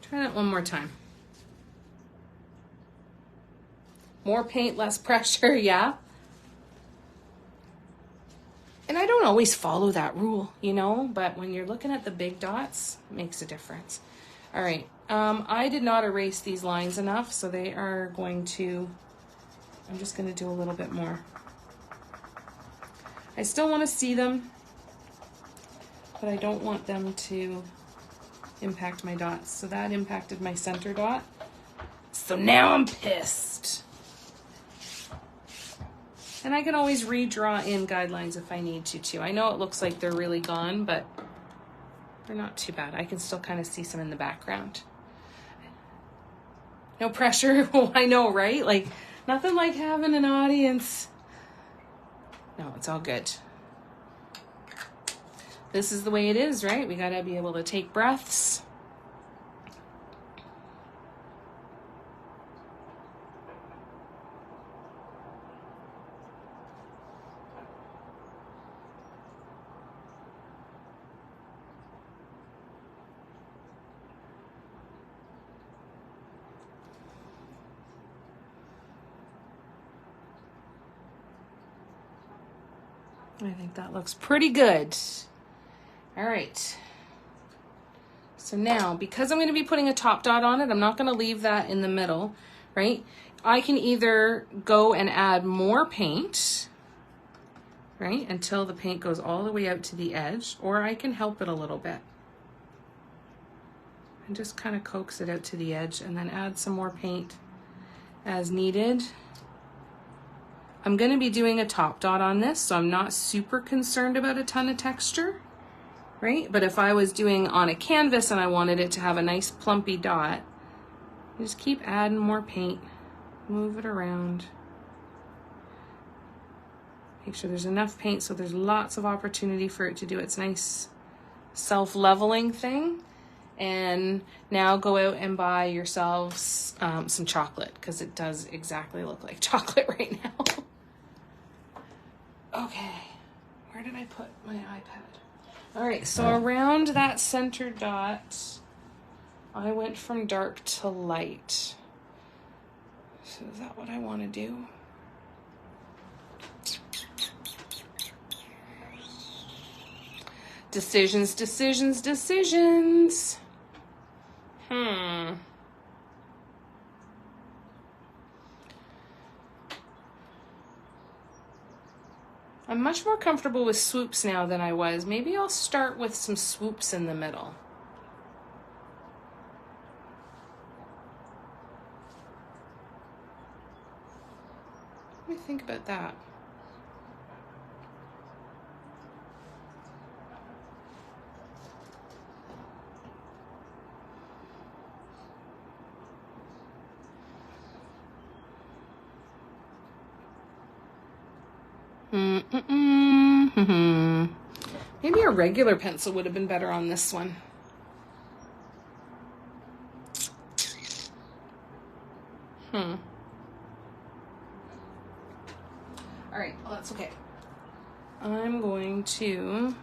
Try that one more time. More paint, less pressure, yeah? And I don't always follow that rule, you know, but when you're looking at the big dots, it makes a difference. All right, I did not erase these lines enough, so they are going to, I'm just going to do a little bit more. I still want to see them, but I don't want them to impact my dots. So that impacted my center dot. So now I'm pissed. And I can always redraw in guidelines if I need to too. I know it looks like they're really gone, but they're not too bad. I can still kind of see some in the background. No pressure. Oh, I know, right? Like, nothing like having an audience. No, it's all good. This is the way it is, right? We gotta be able to take breaths. I think that looks pretty good. All right. So now, because I'm going to be putting a top dot on it, I'm not going to leave that in the middle, right? I can either go and add more paint, right, until the paint goes all the way out to the edge, or I can help it a little bit and just kind of coax it out to the edge and then add some more paint as needed. I'm going to be doing a top dot on this, so I'm not super concerned about a ton of texture, right? But if I was doing on a canvas and I wanted it to have a nice plumpy dot, just keep adding more paint, move it around. Make sure there's enough paint so there's lots of opportunity for it to do its nice self-leveling thing. And now go out and buy yourselves some chocolate, because it does exactly look like chocolate right now. Okay, where did I put my iPad? All right, so around that center dot, I went from dark to light. So is that what I want to do? Decisions, decisions, decisions. I'm much more comfortable with swoops now than I was. Maybe I'll start with some swoops in the middle. What do you think about that? Maybe a regular pencil would have been better on this one. All right, well, that's okay. I'm going to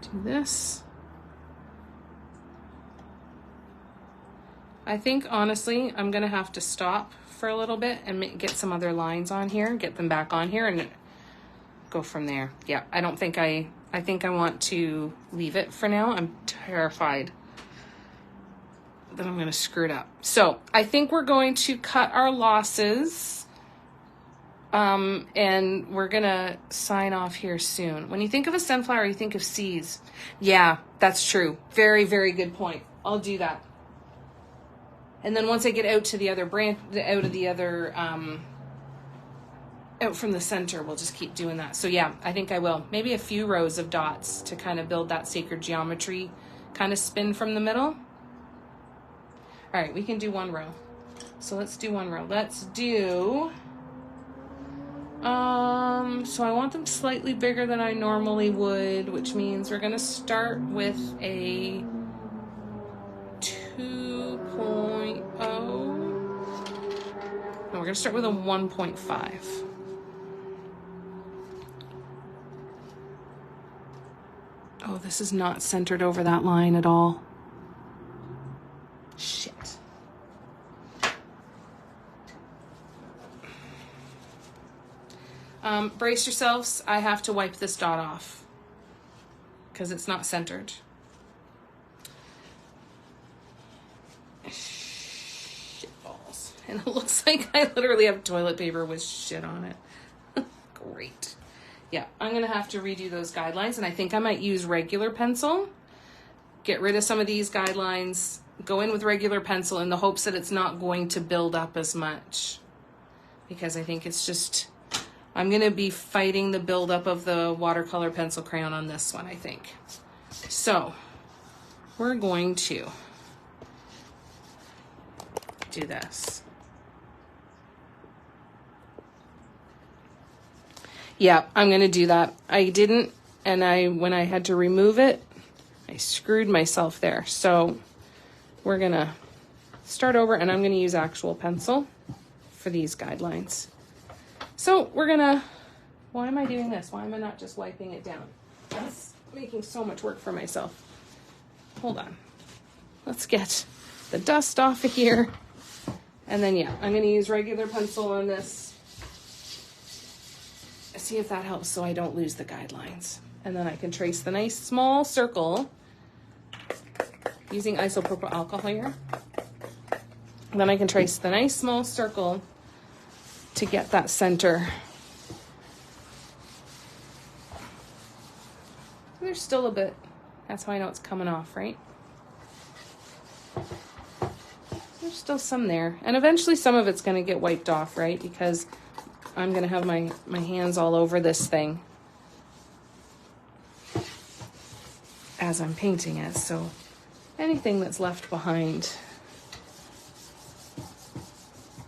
do this. I think, honestly, I'm going to have to stop for a little bit and get some other lines on here, get them back on here, and go from there. Yeah, I think I want to leave it for now. I'm terrified that I'm going to screw it up. So I think we're going to cut our losses, and we're going to sign off here soon. When you think of a sunflower, you think of seeds. Yeah, that's true. Very, very good point. I'll do that. And then once I get out to the other branch, out from the center, we'll just keep doing that. So yeah, I think I will. Maybe a few rows of dots to kind of build that sacred geometry kind of spin from the middle. All right, we can do one row. So let's do one row. Let's do, so I want them slightly bigger than I normally would, which means we're gonna start with a 2.0. No, we're gonna start with a 1.5. Oh, this is not centered over that line at all. Shit. Brace yourselves. I have to wipe this dot off because it's not centered. Shit balls. And it looks like I literally have toilet paper with shit on it. Great. Yeah, I'm going to have to redo those guidelines, and I think I might use regular pencil. Get rid of some of these guidelines, go in with regular pencil in the hopes that it's not going to build up as much. Because I think it's just, I'm going to be fighting the buildup of the watercolor pencil crayon on this one, I think. So, we're going to do this. Yeah, I'm going to do that. I didn't, and when I had to remove it, I screwed myself there. So we're going to start over, and I'm going to use actual pencil for these guidelines. So we're going to, why am I doing this? Why am I not just wiping it down? That's making so much work for myself. Hold on. Let's get the dust off of here. And then, yeah, I'm going to use regular pencil on this. See if that helps so I don't lose the guidelines. And then I can trace the nice small circle using isopropyl alcohol here. And then I can trace the nice small circle to get that center. There's still a bit. That's how I know it's coming off, right? There's still some there. And eventually some of it's going to get wiped off, right? Because I'm going to have my hands all over this thing as I'm painting it. So anything that's left behind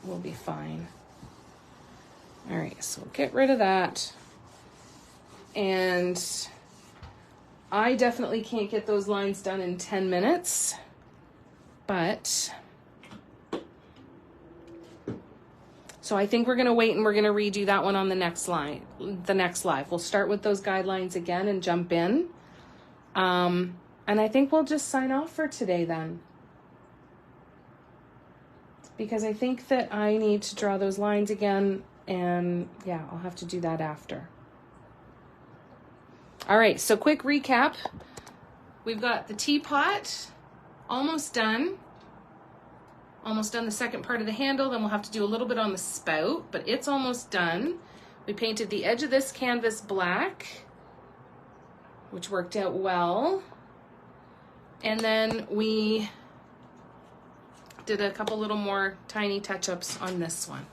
will be fine. All right, so get rid of that. And I definitely can't get those lines done in 10 minutes, but so I think we're going to wait and we're going to redo that one on the next live. We'll start with those guidelines again and jump in. And I think we'll just sign off for today then. Because I think that I need to draw those lines again, and yeah, I'll have to do that after. All right, so quick recap. We've got the teapot almost done. Almost done the second part of the handle, then we'll have to do a little bit on the spout, but it's almost done. We painted the edge of this canvas black, which worked out well. And then we did a couple little more tiny touch-ups on this one.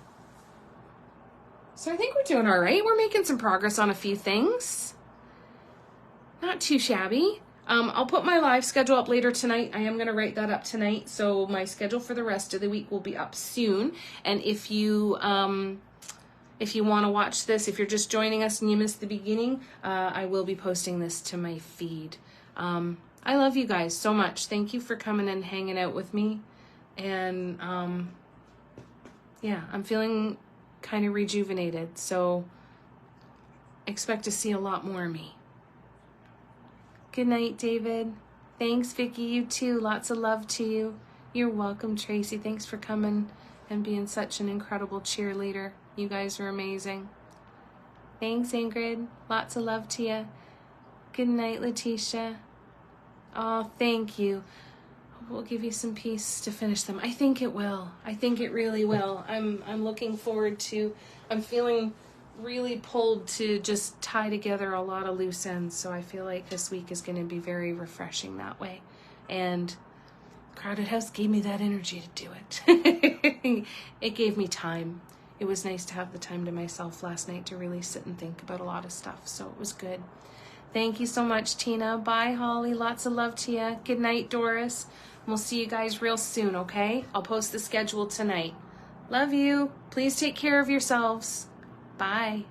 So I think we're doing all right. We're making some progress on a few things. Not too shabby. I'll put my live schedule up later tonight. I am going to write that up tonight. So my schedule for the rest of the week will be up soon. And if you want to watch this, if you're just joining us and you missed the beginning, I will be posting this to my feed. I love you guys so much. Thank you for coming and hanging out with me. And yeah, I'm feeling kind of rejuvenated. So expect to see a lot more of me. Good night, David. Thanks, Vicky. You too. Lots of love to you. You're welcome, Tracy. Thanks for coming and being such an incredible cheerleader. You guys are amazing. Thanks, Ingrid. Lots of love to you. Good night, Letitia. Oh, thank you. We'll give you some peace to finish them. I think it will. I think it really will. I'm looking forward to, I'm feeling really pulled to just tie together a lot of loose ends. So I feel like this week is going to be very refreshing that way. And Crowded House gave me that energy to do it. It gave me time. It was nice to have the time to myself last night to really sit and think about a lot of stuff. So it was good. Thank you so much, Tina. Bye, Holly. Lots of love to you. Good night, Doris. We'll see you guys real soon, okay? I'll post the schedule tonight. Love you. Please take care of yourselves. Bye.